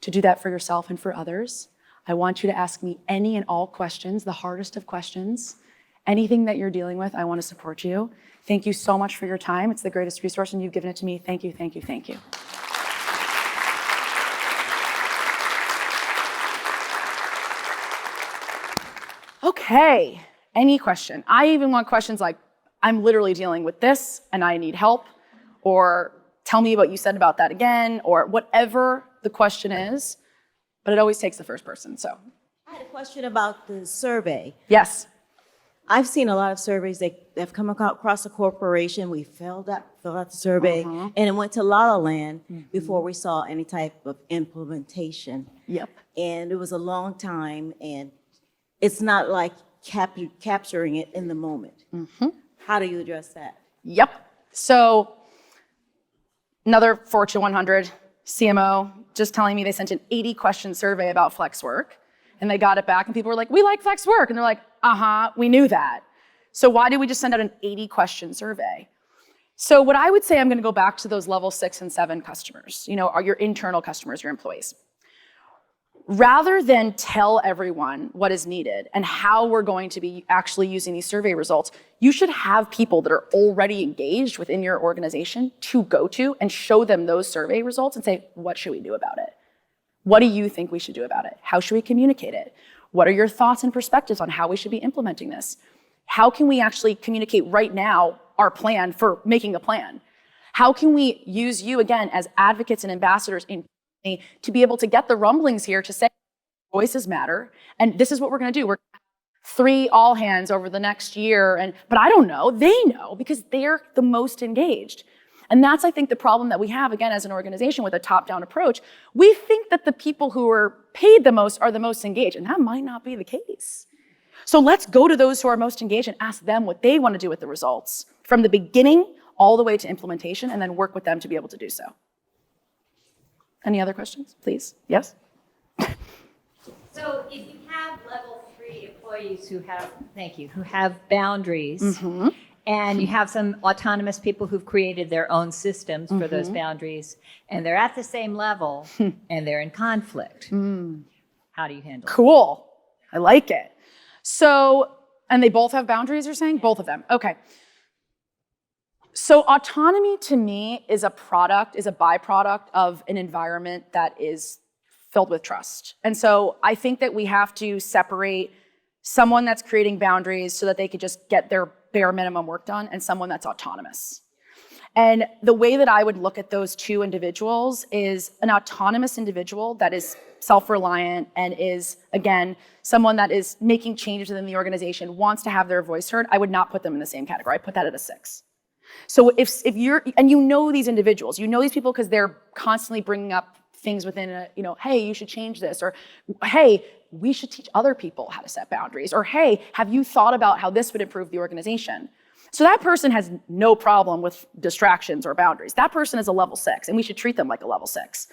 [SPEAKER 2] to do that for yourself and for others. I want you to ask me any and all questions, the hardest of questions. Anything that you're dealing with, I want to support you. Thank you so much for your time. It's the greatest resource, and you've given it to me. Thank you, thank you, thank you. Okay, any question? I even want questions like, I'm literally dealing with this and I need help, or tell me what you said about that again, or whatever the question is, but it always takes the first person, so.
[SPEAKER 11] I had a question about the survey.
[SPEAKER 2] Yes.
[SPEAKER 11] I've seen a lot of surveys that have come across a corporation. We filled out the survey, and it went to La La Land before we saw any type of implementation.
[SPEAKER 2] Yep.
[SPEAKER 11] And it was a long time, and it's not like capturing it in the moment. How do you address that?
[SPEAKER 2] Yep. So another Fortune 100 CMO just telling me they sent an 80-question survey about flex work, and they got it back, and people were like, we like flex work. And they're like, we knew that. So why did we just send out an 80-question survey? So what I would say, I'm gonna go back to those level 6 and 7 customers, are your internal customers, your employees. Rather than tell everyone what is needed and how we're going to be actually using these survey results, you should have people that are already engaged within your organization to go to and show them those survey results and say, what should we do about it? What do you think we should do about it? How should we communicate it? What are your thoughts and perspectives on how we should be implementing this? How can we actually communicate right now our plan for making a plan? How can we use you, again, as advocates and ambassadors to be able to get the rumblings here to say voices matter, and this is what we're going to do. We're 3 all hands over the next year, but I don't know. They know because they're the most engaged. And that's, I think, the problem that we have, again, as an organization with a top-down approach. We think that the people who are paid the most are the most engaged, and that might not be the case. So let's go to those who are most engaged and ask them what they want to do with the results from the beginning all the way to implementation, and then work with them to be able to do so. Any other questions, please? Yes?
[SPEAKER 6] So if you have level 3 employees who have boundaries, and you have some autonomous people who've created their own systems for those boundaries, and they're at the same level, and they're in conflict, how do you handle it?
[SPEAKER 2] Cool. I like it. So, and they both have boundaries, you're saying? Both of them. Okay. So autonomy to me is a byproduct of an environment that is filled with trust. And so I think that we have to separate someone that's creating boundaries so that they could just get their bare minimum work done and someone that's autonomous. And the way that I would look at those two individuals is an autonomous individual that is self-reliant and is, again, someone that is making changes within the organization, wants to have their voice heard. I would not put them in the same category. I put that at a 6. So if you're, and you know these individuals, you know these people because they're constantly bringing up things within hey, you should change this, or hey, we should teach other people how to set boundaries, or hey, have you thought about how this would improve the organization? So that person has no problem with distractions or boundaries. That person is a level 6, and we should treat them like a level 6.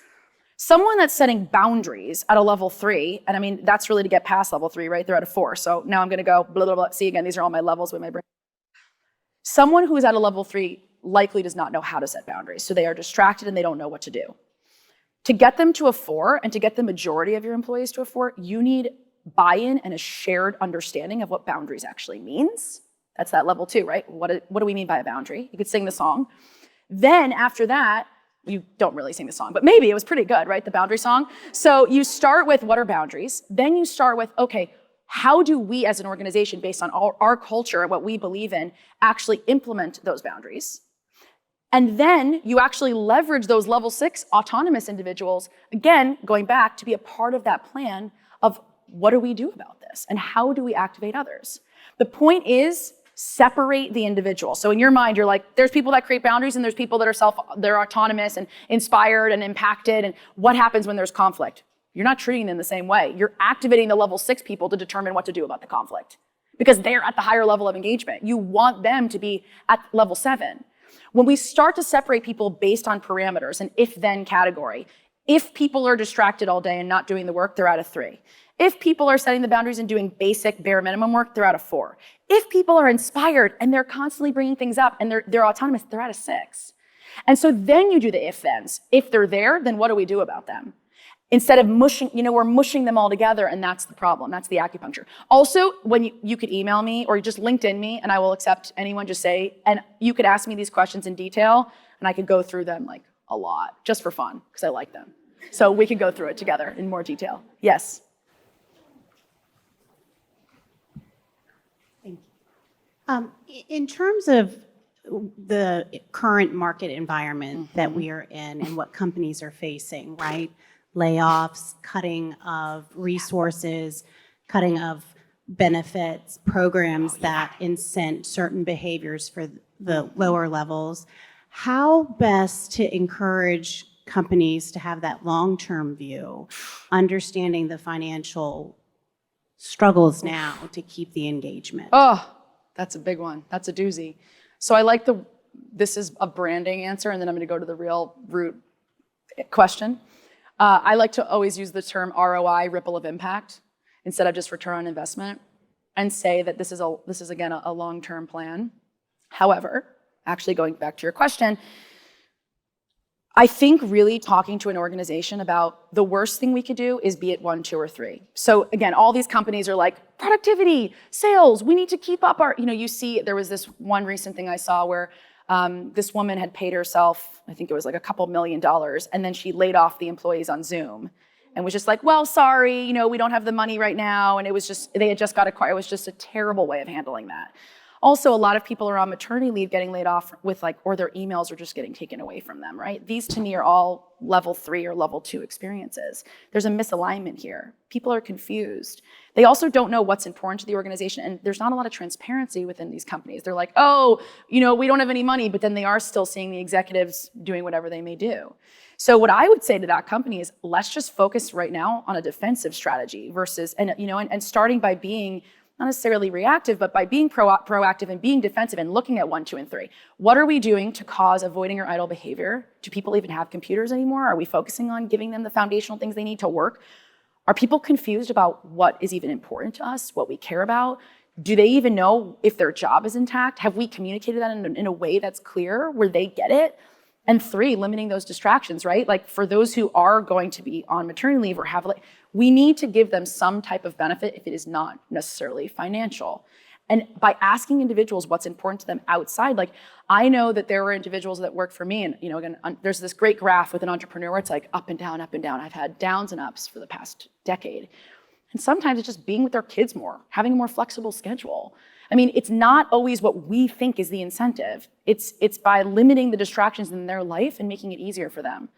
[SPEAKER 2] Someone that's setting boundaries at a level 3, and I mean, that's really to get past level 3, right? They're at a 4. So now I'm gonna go blah, blah, blah. See, again, these are all my levels with my brain. Someone who is at a level 3 likely does not know how to set boundaries. So they are distracted and they don't know what to do. To get them to a 4 and to get the majority of your employees to a 4, you need buy-in and a shared understanding of what boundaries actually means. That's that level 2, right? What do we mean by a boundary? You could sing the song. Then after that, you don't really sing the song, but maybe it was pretty good, right? The boundary song. So you start with what are boundaries? Then you start with, okay, how do we as an organization, based on our culture and what we believe in, actually implement those boundaries? And then you actually leverage those level 6 autonomous individuals, again, going back to be a part of that plan of what do we do about this and how do we activate others? The point is separate the individual. So in your mind, you're like, there's people that create boundaries and there's people that are they're autonomous and inspired and impacted. And what happens when there's conflict? You're not treating them the same way. You're activating the level 6 people to determine what to do about the conflict because they're at the higher level of engagement. You want them to be at level 7. When we start to separate people based on parameters, an if-then category, if people are distracted all day and not doing the work, they're at a 3. If people are setting the boundaries and doing basic bare minimum work, they're at a 4. If people are inspired and they're constantly bringing things up and they're autonomous, they're at a 6. And so then you do the if-thens. If they're there, then what do we do about them? Instead of mushing, we're mushing them all together, and that's the problem. That's the acupuncture. Also, when you could email me or just LinkedIn me, and I will accept anyone just say, and you could ask me these questions in detail, and I could go through them like a lot, just for fun, because I like them. So we could go through it together in more detail. Yes?
[SPEAKER 12] Thank you. In terms of the current market environment that we are in and what companies are facing, right? Layoffs, cutting of resources, cutting of benefits, programs that incent certain behaviors for the lower levels. How best to encourage companies to have that long-term view, understanding the financial struggles now to keep the engagement?
[SPEAKER 2] Oh, that's a big one. That's a doozy. So I like this is a branding answer, and then I'm going to go to the real root question. I like to always use the term ROI, ripple of impact, instead of just return on investment, and say that this is again a long-term plan. However, actually going back to your question, I think really talking to an organization about the worst thing we could do is be at 1, 2, or 3. So again, all these companies are like, productivity, sales, we need to keep up our, you see, there was this one recent thing I saw where this woman had paid herself, I think it was like a couple $1 million, and then she laid off the employees on Zoom and was just like, well, sorry, we don't have the money right now. And it was just, they had just got acquired. It was just a terrible way of handling that. Also, a lot of people are on maternity leave getting laid off with or their emails are just getting taken away from them, right? These to me are all level 3 or level 2 experiences. There's a misalignment here. People are confused. They also don't know what's important to the organization, and there's not a lot of transparency within these companies. They're like, oh, we don't have any money, but then they are still seeing the executives doing whatever they may do. So what I would say to that company is, let's just focus right now on a defensive strategy versus, and starting by being not necessarily reactive, but by being proactive and being defensive and looking at 1, 2, and 3. What are we doing to cause avoiding or idle behavior? Do people even have computers anymore? Are we focusing on giving them the foundational things they need to work? Are people confused about what is even important to us, what we care about? Do they even know if their job is intact? Have we communicated that in a way that's clear where they get it? And 3, limiting those distractions, right? Like for those who are going to be on maternity leave or have, we need to give them some type of benefit if it is not necessarily financial. And by asking individuals what's important to them outside, I know that there were individuals that work for me, and again, there's this great graph with an entrepreneur where it's like up and down, up and down. I've had downs and ups for the past decade. And sometimes it's just being with their kids more, having a more flexible schedule. I mean, it's not always what we think is the incentive. It's by limiting the distractions in their life and making it easier for them.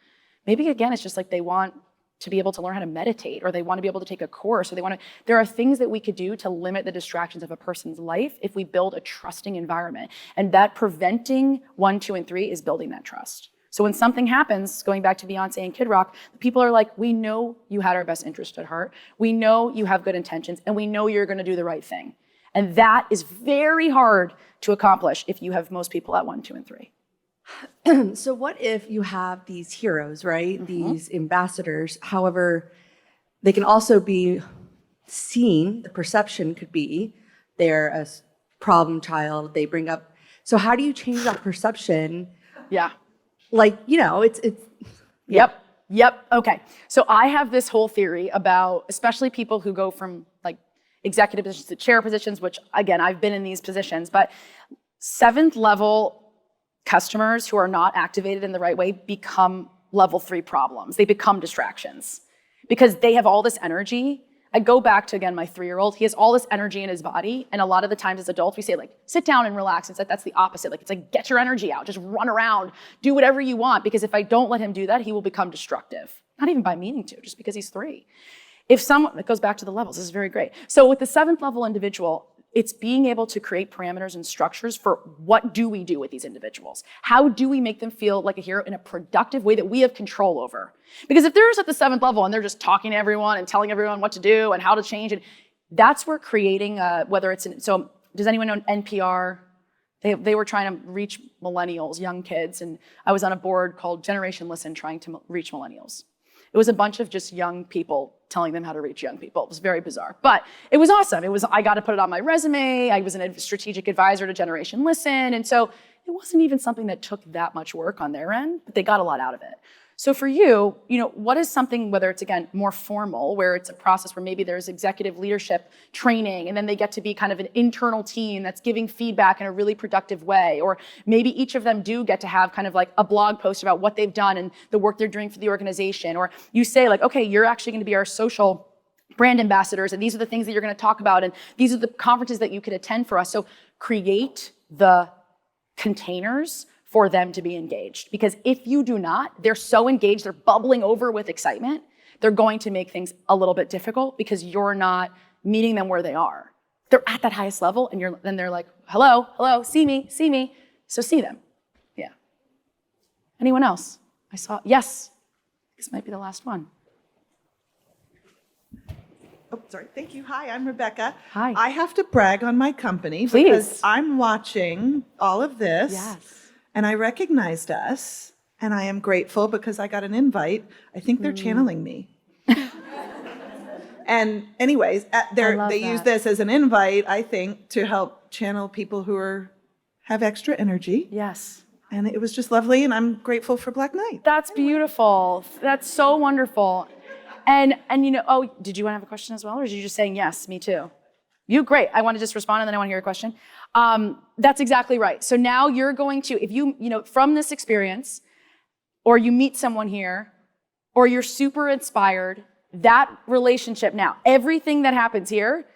[SPEAKER 2] Maybe again, it's just like they want to be able to learn how to meditate, or they want to be able to take a course, or there are things that we could do to limit the distractions of a person's life if we build a trusting environment. And that preventing 1, 2, and 3 is building that trust. So when something happens, going back to Beyonce and Kid Rock, people are like, we know you had our best interest at heart. We know you have good intentions, and we know you're going to do the right thing. And that is very hard to accomplish if you have most people at 1, 2, and 3.
[SPEAKER 13] So what if you have these heroes, right? These ambassadors. However, they can also be seen, the perception could be they're a problem child, they bring up. So how do you change that perception?
[SPEAKER 2] Yeah.
[SPEAKER 13] It's
[SPEAKER 2] Yep. Okay. So I have this whole theory about, especially people who go from executive positions to chair positions, which again, I've been in these positions, but 7th level customers who are not activated in the right way become level 3 problems. They become distractions because they have all this energy. I go back to, again, my 3-year-old. He has all this energy in his body. And a lot of the times as adults, we say sit down and relax. It's that's the opposite. It's get your energy out, just run around, do whatever you want. Because if I don't let him do that, he will become destructive. Not even by meaning to, just because he's 3. It goes back to the levels. This is very great. So with the 7th level individual, it's being able to create parameters and structures for what do we do with these individuals? How do we make them feel like a hero in a productive way that we have control over? Because if they're at the 7th level and they're just talking to everyone and telling everyone what to do and how to change it, that's where creating, so does anyone know NPR? They were trying to reach millennials, young kids, and I was on a board called Generation Listen trying to reach millennials. It was a bunch of just young people telling them how to reach young people. It was very bizarre, but it was awesome. I got to put it on my resume. I was a strategic advisor to Generation Listen. And so it wasn't even something that took that much work on their end, but they got a lot out of it. So for you, what is something, whether it's again, more formal, where it's a process where maybe there's executive leadership training, and then they get to be kind of an internal team that's giving feedback in a really productive way, or maybe each of them do get to have kind of a blog post about what they've done and the work they're doing for the organization, or you say okay, you're actually going to be our social brand ambassadors, and these are the things that you're going to talk about, and these are the conferences that you could attend for us. So create the containers for them to be engaged. Because if you do not, they're so engaged, they're bubbling over with excitement, they're going to make things a little bit difficult because you're not meeting them where they are. they're at that highest level, and then they're like, hello, hello, see me, see me. So see them. Yeah. Anyone else? I saw, yes. This might be the last one.
[SPEAKER 14] Oh, sorry. Thank you. Hi, I'm Rebecca.
[SPEAKER 2] Hi.
[SPEAKER 14] I have to brag on my company
[SPEAKER 2] Please.
[SPEAKER 14] because I'm watching all of this.
[SPEAKER 2] Yes.
[SPEAKER 14] And I recognized us, and I am grateful because I got an invite. I think they're channeling me. And anyways, they use this as an invite, I think, to help channel people who have extra energy.
[SPEAKER 2] Yes.
[SPEAKER 14] And it was just lovely, and I'm grateful for Black Knight.
[SPEAKER 2] That's beautiful. That's so wonderful. And you know, oh, did you want to have a question as well, or did you just saying yes, me too? You, great. I want to just respond, and then I want to hear your question. That's exactly right. So now you're going to, if you know, from this experience, or you meet someone here, or you're super inspired, that relationship now, everything that happens here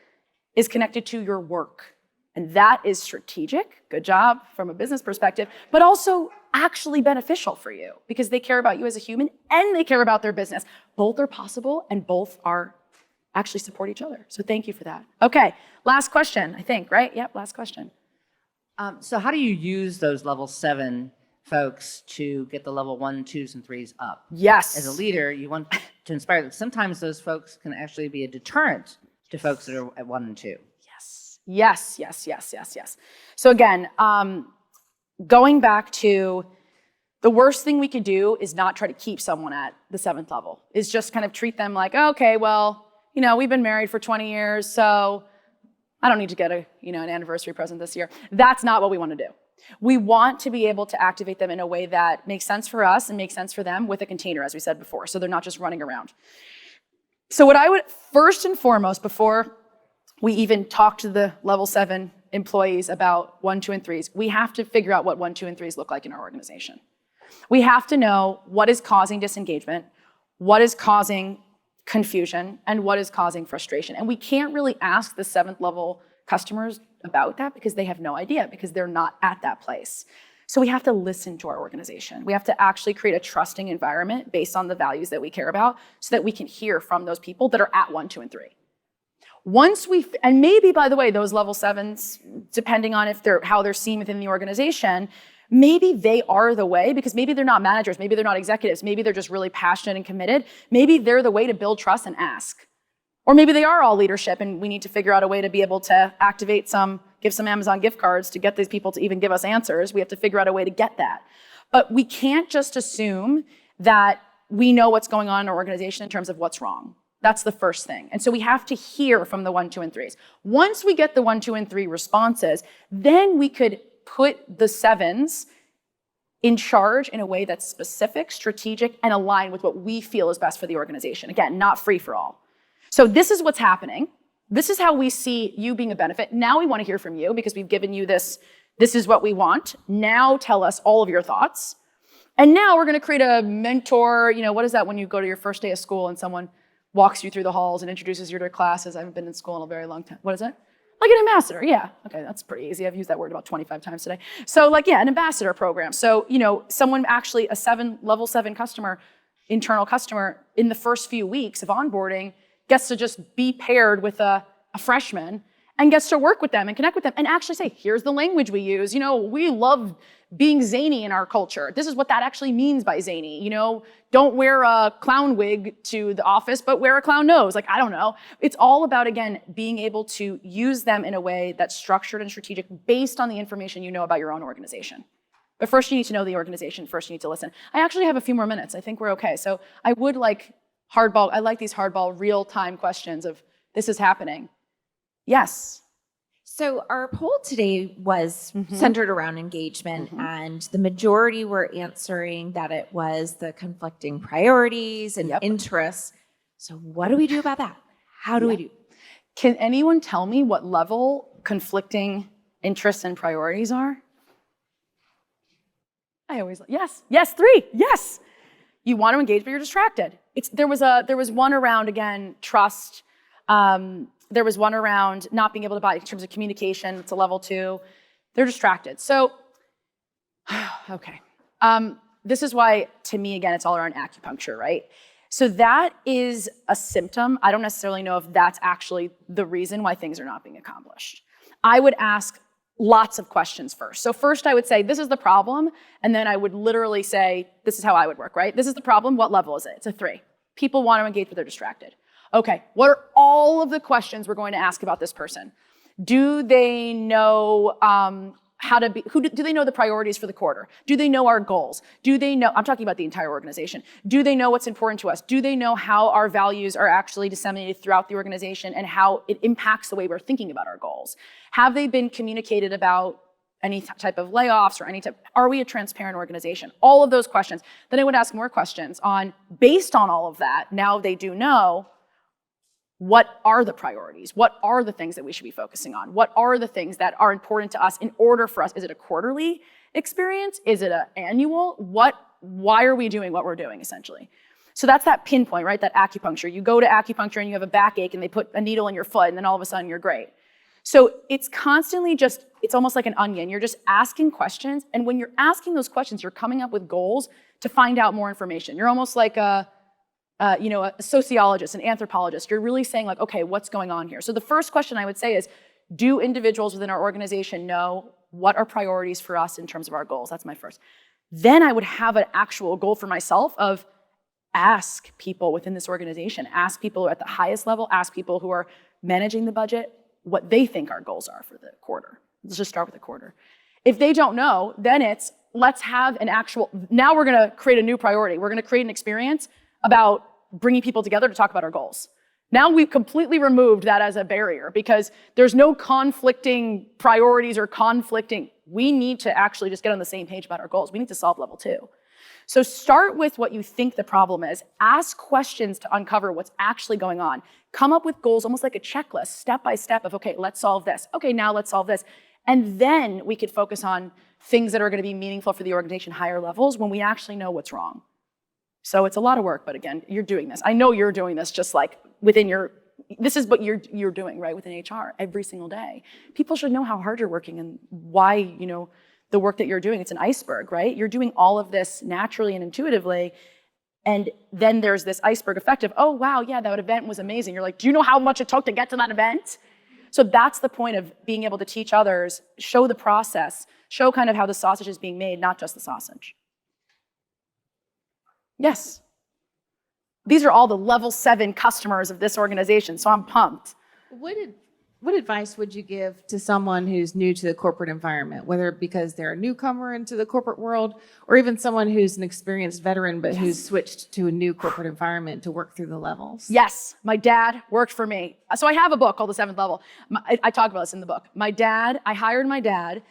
[SPEAKER 2] is connected to your work. And that is strategic, good job from a business perspective, but also actually beneficial for you because they care about you as a human and they care about their business. Both are possible and both are actually support each other. So thank you for that. Okay, last question, I think, right? Yep, last question.
[SPEAKER 15] So how do you use those level 7 folks to get the level 1, 2s, and 3s up?
[SPEAKER 2] Yes.
[SPEAKER 15] As a leader, you want to inspire them. Sometimes those folks can actually be a deterrent to folks that are at 1 and 2.
[SPEAKER 2] Yes. So again, going back to the worst thing we could do is not try to keep someone at the 7th level, is just kind of treat them like, okay, well, you know, we've been married for 20 years, so I don't need to get an anniversary present this year. That's not what we want to do. We want to be able to activate them in a way that makes sense for us and makes sense for them with a container, as we said before, so they're not just running around. So what I would, first and foremost, before we even talk to the level 7 employees about 1, 2, and 3s, we have to figure out what 1, 2, and 3s look like in our organization. We have to know what is causing disengagement, what is causing confusion, and what is causing frustration. And we can't really ask the 7th level customers about that because they have no idea, because they're not at that place. So we have to listen to our organization. We have to actually create a trusting environment based on the values that we care about so that we can hear from those people that are at 1, 2, and 3. And maybe, by the way, those level 7s, depending on how they're seen within the organization, maybe they are the way, because maybe they're not managers, maybe they're not executives, maybe they're just really passionate and committed. Maybe they're the way to build trust and ask. Or maybe they are all leadership and we need to figure out a way to be able to give some Amazon gift cards to get these people to even give us answers. We have to figure out a way to get that. But we can't just assume that we know what's going on in our organization in terms of what's wrong. That's the first thing. And so we have to hear from the 1, 2, and 3s. Once we get the 1, 2, and 3 responses, then we could put the 7s in charge in a way that's specific, strategic, and aligned with what we feel is best for the organization. Again, not free for all. So this is what's happening. This is how we see you being a benefit. Now we want to hear from you because we've given you this is what we want. Now tell us all of your thoughts. And now we're going to create a mentor. You know, what is that when you go to your first day of school and someone walks you through the halls and introduces you to their classes? I haven't been in school in a very long time. What is it? Like an ambassador, yeah. Okay, that's pretty easy. I've used that word about 25 times today. So an ambassador program. So, someone actually, a level 7 customer, internal customer, in the first few weeks of onboarding gets to just be paired with a freshman and gets to work with them and connect with them and actually say, here's the language we use. We love being zany in our culture. This is what that actually means by zany. Don't wear a clown wig to the office, but wear a clown nose. I don't know. It's all about, again, being able to use them in a way that's structured and strategic based on the information you know about your own organization. But first you need to know the organization. First you need to listen. I actually have a few more minutes. I think we're okay. So I would like hardball. I like these hardball real-time questions of this is happening. Yes.
[SPEAKER 1] So our poll today was centered around engagement, and the majority were answering that it was the conflicting priorities and interests. So what do we do about that? How do we do?
[SPEAKER 2] Can anyone tell me what level conflicting interests and priorities are? Yes, 3, yes. You want to engage, but you're distracted. There was one around, again, trust. There was one around not being able to buy in terms of communication. It's a level 2. They're distracted. So, okay. This is why, to me, again, it's all around acupuncture, right? So that is a symptom. I don't necessarily know if that's actually the reason why things are not being accomplished. I would ask lots of questions first. So first I would say, this is the problem, and then I would literally say, this is how I would work, right? This is the problem, what level is it? It's a 3. People want to engage, but they're distracted. Okay, what are all of the questions we're going to ask about this person? Do they know do they know the priorities for the quarter? Do they know our goals? Do they know, I'm talking about the entire organization. Do they know what's important to us? Do they know how our values are actually disseminated throughout the organization and how it impacts the way we're thinking about our goals? Have they been communicated about any type of layoffs or any type, are we a transparent organization? All of those questions. Then I would ask more questions on, based on all of that, now they do know, what are the priorities? What are the things that we should be focusing on? What are the things that are important to us in order for us? Is it a quarterly experience? Is it an annual? Why are we doing what we're doing, essentially? So that's that pinpoint, right? That acupuncture. You go to acupuncture and you have a backache and they put a needle in your foot and then all of a sudden you're great. So it's constantly just, it's almost like an onion. You're just asking questions. And when you're asking those questions, you're coming up with goals to find out more information. You're almost like a sociologist, an anthropologist. You're really saying like, okay, what's going on here? So the first question I would say is, do individuals within our organization know what are priorities for us in terms of our goals? That's my first. Then I would have an actual goal for myself of ask people within this organization, ask people at the highest level, ask people who are managing the budget, what they think our goals are for the quarter. Let's just start with the quarter. If they don't know, then it's, let's have an actual, now we're gonna create a new priority. We're gonna create an experience about bringing people together to talk about our goals. Now we've completely removed that as a barrier because there's no conflicting priorities or conflicting. We need to actually just get on the same page about our goals. We need to solve level 2. So start with what you think the problem is. Ask questions to uncover what's actually going on. Come up with goals, almost like a checklist, step by step of, okay, let's solve this. Okay, now let's solve this. And then we could focus on things that are gonna be meaningful for the organization, higher levels, when we actually know what's wrong. So it's a lot of work, but again, you're doing this. I know you're doing this just like within your, this is what you're doing, right, within HR every single day. People should know how hard you're working and why, the work that you're doing. It's an iceberg, right? You're doing all of this naturally and intuitively, and then there's this iceberg effect of, oh, wow, yeah, that event was amazing. You're like, do you know how much it took to get to that event? So that's the point of being able to teach others, show the process, show kind of how the sausage is being made, not just the sausage. Yes. These are all the level 7 customers of this organization, so I'm pumped.
[SPEAKER 1] What advice would you give to someone who's new to the corporate environment, whether because they're a newcomer into the corporate world, or even someone who's an experienced veteran but who's switched to a new corporate environment to work through the levels?
[SPEAKER 2] Yes, my dad worked for me. So I have a book called The 7th Level. I talk about this in the book. I hired my dad.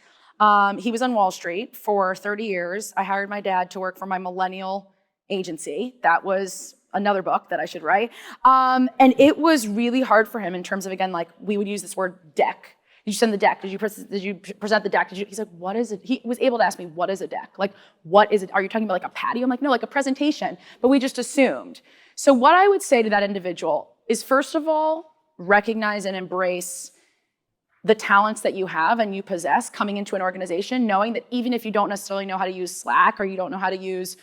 [SPEAKER 2] He was on Wall Street for 30 years. I hired my dad to work for my millennial agency. That was another book that I should write. And it was really hard for him in terms of, again, like we would use this word deck. Did you send the deck? Did you present the deck? He's like, what is it? He was able to ask me, what is a deck? Like, what is it? Are you talking about like a patio? I'm like, no, like a presentation. But we just assumed. So what I would say to that individual is, first of all, recognize and embrace the talents that you have and you possess coming into an organization, knowing that even if you don't necessarily know how to use Slack or you don't know how to use,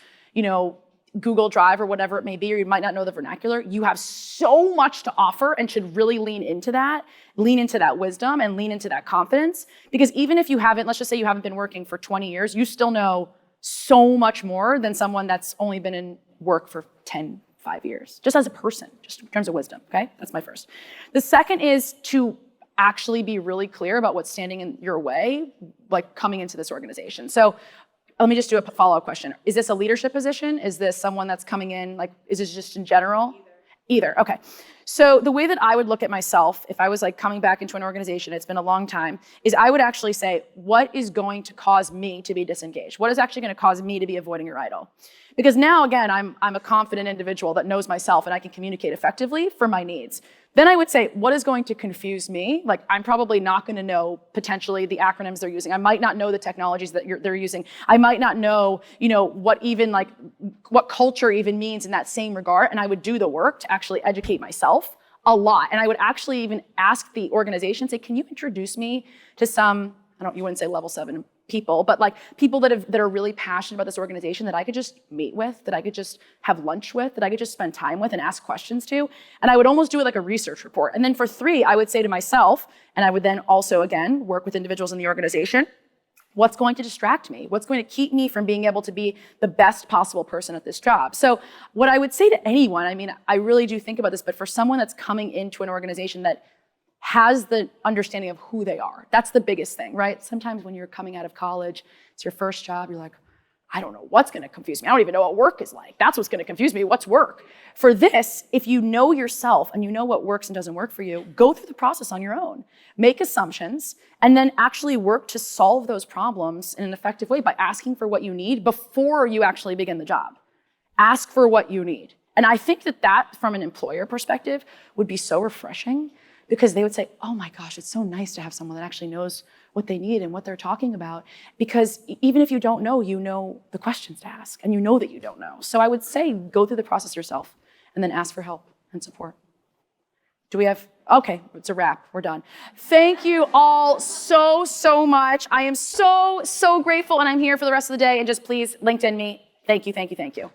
[SPEAKER 2] Google Drive or whatever it may be, or you might not know the vernacular, you have so much to offer and should really lean into that wisdom and lean into that confidence. Because even if you haven't, let's just say you haven't been working for 20 years, you still know so much more than someone that's only been in work for 5 years, just as a person, just in terms of wisdom, okay? That's my first. The second is to actually be really clear about what's standing in your way, like coming into this organization. So let me just do a follow-up question. Is this a leadership position? Is this someone that's coming in, like, is this just in general? Either, okay. So the way that I would look at myself, if I was like coming back into an organization, it's been a long time, is I would actually say, what is going to cause me to be disengaged? What is actually gonna cause me to be avoiding your idol? Because now, again, I'm a confident individual that knows myself and I can communicate effectively for my needs. Then I would say, what is going to confuse me? Like, I'm probably not gonna know potentially the acronyms they're using. I might not know the technologies that they're using. I might not know, what culture even means in that same regard. And I would do the work to actually educate myself a lot. And I would actually even ask the organization, say, can you introduce me to some, you wouldn't say level 7 people, but like people that are really passionate about this organization that I could just meet with, that I could just have lunch with, that I could just spend time with and ask questions to. And I would almost do it like a research report. And then for 3, I would say to myself, and I would then also, again, work with individuals in the organization, what's going to distract me? What's going to keep me from being able to be the best possible person at this job? So what I would say to anyone, I mean, I really do think about this, but for someone that's coming into an organization that has the understanding of who they are, that's the biggest thing, right? Sometimes when you're coming out of college, it's your first job, you're like, I don't know what's gonna confuse me. I don't even know what work is like. That's what's gonna confuse me, what's work? For this, if you know yourself and you know what works and doesn't work for you, go through the process on your own. Make assumptions, and then actually work to solve those problems in an effective way by asking for what you need before you actually begin the job. Ask for what you need. And I think that from an employer perspective would be so refreshing, because they would say, oh my gosh, it's so nice to have someone that actually knows what they need and what they're talking about. Because even if you don't know, you know the questions to ask, and you know that you don't know. So I would say go through the process yourself and then ask for help and support. Do we have, okay, it's a wrap, we're done. Thank you all so, so much. I am so, so grateful, and I'm here for the rest of the day, and just please LinkedIn me. Thank you, thank you, thank you.